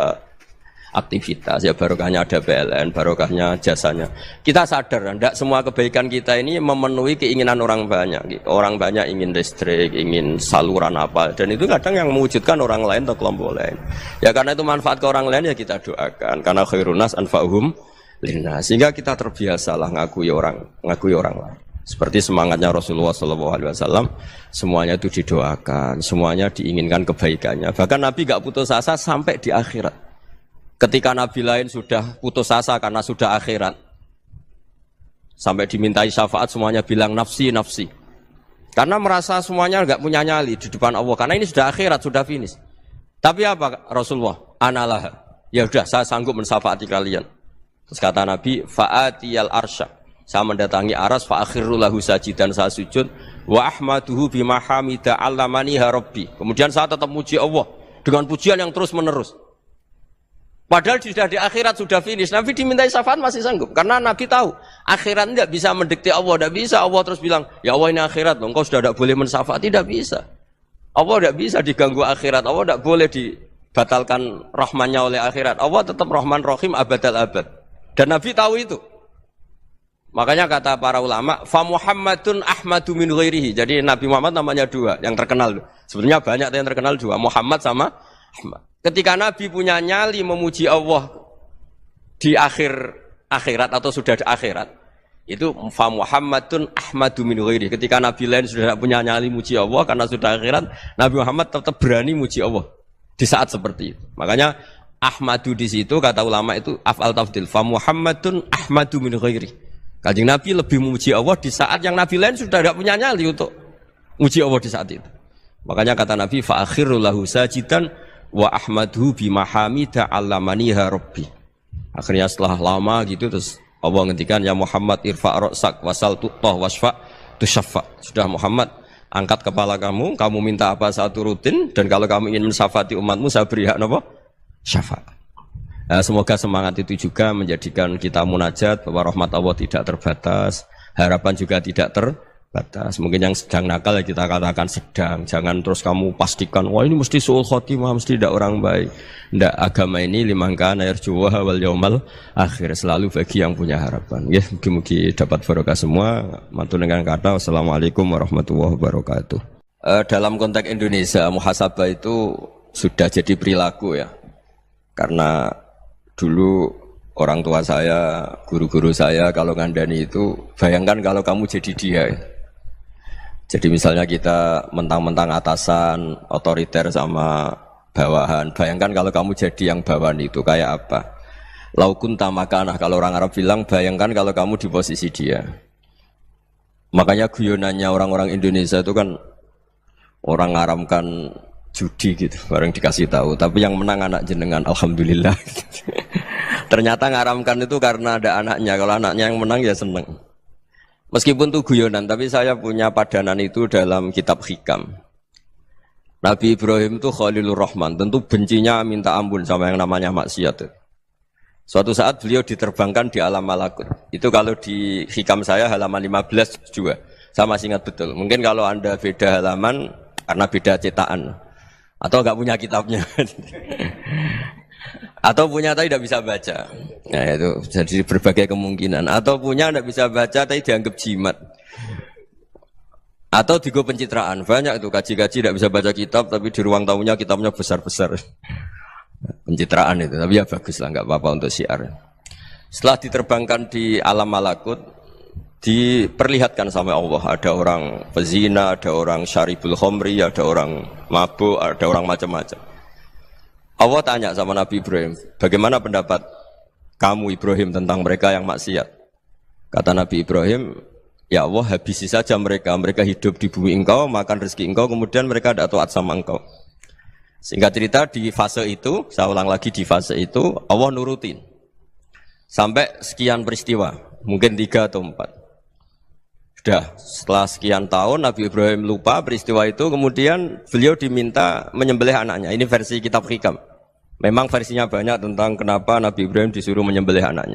aktivitas, ya barokahnya ada PLN, barokahnya jasanya. Kita sadar, tidak semua kebaikan kita ini memenuhi keinginan orang banyak. Orang banyak ingin listrik, ingin saluran apa, dan itu kadang yang mewujudkan orang lain atau kelompok lain. Ya karena itu manfaat ke orang lain ya kita doakan. Karena khairunas anfa'uhum linnas. Sehingga kita terbiasalah ngakui orang lain. Seperti semangatnya Rasulullah SAW, semuanya itu didoakan, semuanya diinginkan kebaikannya. Bahkan Nabi gak putus asa sampai di akhirat. Ketika Nabi lain sudah putus asa karena sudah akhirat, sampai dimintai syafaat semuanya bilang nafsi, nafsi. Karena merasa semuanya enggak punya nyali di depan Allah. Karena ini sudah akhirat, sudah finish. Tapi apa Rasulullah? Analah. Ya sudah, saya sanggup mensyafaati kalian. Terus kata Nabi, fa'atiyal arsya. Saya mendatangi aras, fa'akhirru lahu sajidan, saya sujud. Wa ahmaduhu bimahamida allamaniha rabbi. Kemudian saya tetap muji Allah dengan pujian yang terus menerus. Padahal sudah di akhirat, sudah finish. Nabi dimintai syafaat masih sanggup. Karena Nabi tahu, akhirat tidak bisa mendikte Allah. Tidak bisa Allah terus bilang, ya Allah ini akhirat loh, engkau sudah tidak boleh mensyafaat. Tidak bisa. Allah tidak bisa diganggu akhirat. Allah tidak boleh dibatalkan rahmannya oleh akhirat. Allah tetap rahman rahim abadal abad. Dan Nabi tahu itu. Makanya kata para ulama, fa Muhammadun ahmadu min ghairihi. Jadi Nabi Muhammad namanya dua, yang terkenal. Sebenarnya banyak yang terkenal dua, Muhammad sama Ahmad. Ketika Nabi punya nyali memuji Allah di akhirat atau sudah di akhirat, itu fa Muhammadun ahmadu min ghairihi. Ketika Nabi lain sudah tidak punya nyali muji Allah karena sudah akhirat, Nabi Muhammad tetap berani muji Allah di saat seperti itu. Makanya ahmadu di situ kata ulama itu af'al tafdil, fa Muhammadun ahmadu min ghairihi. Kanjeng Nabi lebih memuji Allah di saat yang Nabi lain sudah tidak punya nyali untuk muji Allah di saat itu. Makanya kata Nabi, fa akhirru lahu sajidan wa ahmadhu bimahamida allamaniha rabbi. Akhirnya setelah lama gitu terus Allah ngendikan, ya Muhammad irfa' ra'sak wasal tu'tah wasfa' tusyaffa. Sudah Muhammad, angkat kepala kamu minta apa saya turutin, dan kalau kamu ingin mensyafaati umatmu saya beri hak apa? Syafaat. Nah, semoga semangat itu juga menjadikan kita munajat bahwa rahmat Allah tidak terbatas, harapan juga tidak terbatas. Mungkin yang sedang nakal ya kita katakan sedang, jangan terus kamu pastikan wah ini mesti suul khotimah, mesti tidak orang baik. Tidak, agama ini liman kana yarjuwaha wal yaumal akhir, selalu bagi yang punya harapan. Ya, mugi-mugi dapat barokah semua. Mantu dengan kata wassalamualaikum warahmatullahi wabarakatuh. Dalam konteks Indonesia, muhasabah itu sudah jadi perilaku ya. Karena dulu orang tua saya, guru-guru saya kalau ngandani itu, bayangkan kalau kamu jadi dia. Jadi misalnya kita mentang-mentang atasan, otoriter sama bawahan. Bayangkan kalau kamu jadi yang bawahan itu kayak apa? Laukun tamakanah, kalau orang Arab bilang, bayangkan kalau kamu di posisi dia. Makanya guyonannya orang-orang Indonesia itu kan orang ngaramkan judi gitu, bareng dikasih tahu. Tapi yang menang anak jenengan, alhamdulillah. Ternyata ngaramkan itu karena ada anaknya. Kalau anaknya yang menang ya seneng. Meskipun itu guyonan, tapi saya punya padanan itu dalam kitab hikam. Nabi Ibrahim itu Khalilur Rahman, tentu bencinya minta ampun sama yang namanya maksiat. Suatu saat beliau diterbangkan di alam malakut. Itu kalau di hikam saya halaman 15 juga. Saya masih ingat betul. Mungkin kalau Anda beda halaman karena beda cetakan. Atau enggak punya kitabnya. Atau punya tapi tidak bisa baca. Nah itu jadi berbagai kemungkinan. Atau punya tidak bisa baca tapi dianggap jimat. Atau digo pencitraan. Banyak itu kaji-kaji tidak bisa baca kitab tapi di ruang tamunya kitabnya besar-besar. Pencitraan itu. Tapi ya bagus lah, enggak apa-apa untuk syiar. Setelah diterbangkan di alam malakut, diperlihatkan sama Allah. Ada orang pezina, ada orang syaribul khomri, ada orang mabuk, ada orang macam-macam. Allah tanya sama Nabi Ibrahim, bagaimana pendapat kamu Ibrahim tentang mereka yang maksiat? Kata Nabi Ibrahim, ya Allah habisi saja mereka. Mereka hidup di bumi engkau, makan rezeki engkau, kemudian mereka tidak taat sama engkau. Singkat cerita di fase itu, saya ulang lagi di fase itu, Allah nurutin. Sampai sekian peristiwa, mungkin 3 atau 4. Sudah, setelah sekian tahun Nabi Ibrahim lupa peristiwa itu, kemudian beliau diminta menyembelih anaknya. Ini versi kitab hikam. Memang versinya banyak tentang kenapa Nabi Ibrahim disuruh menyembelih anaknya.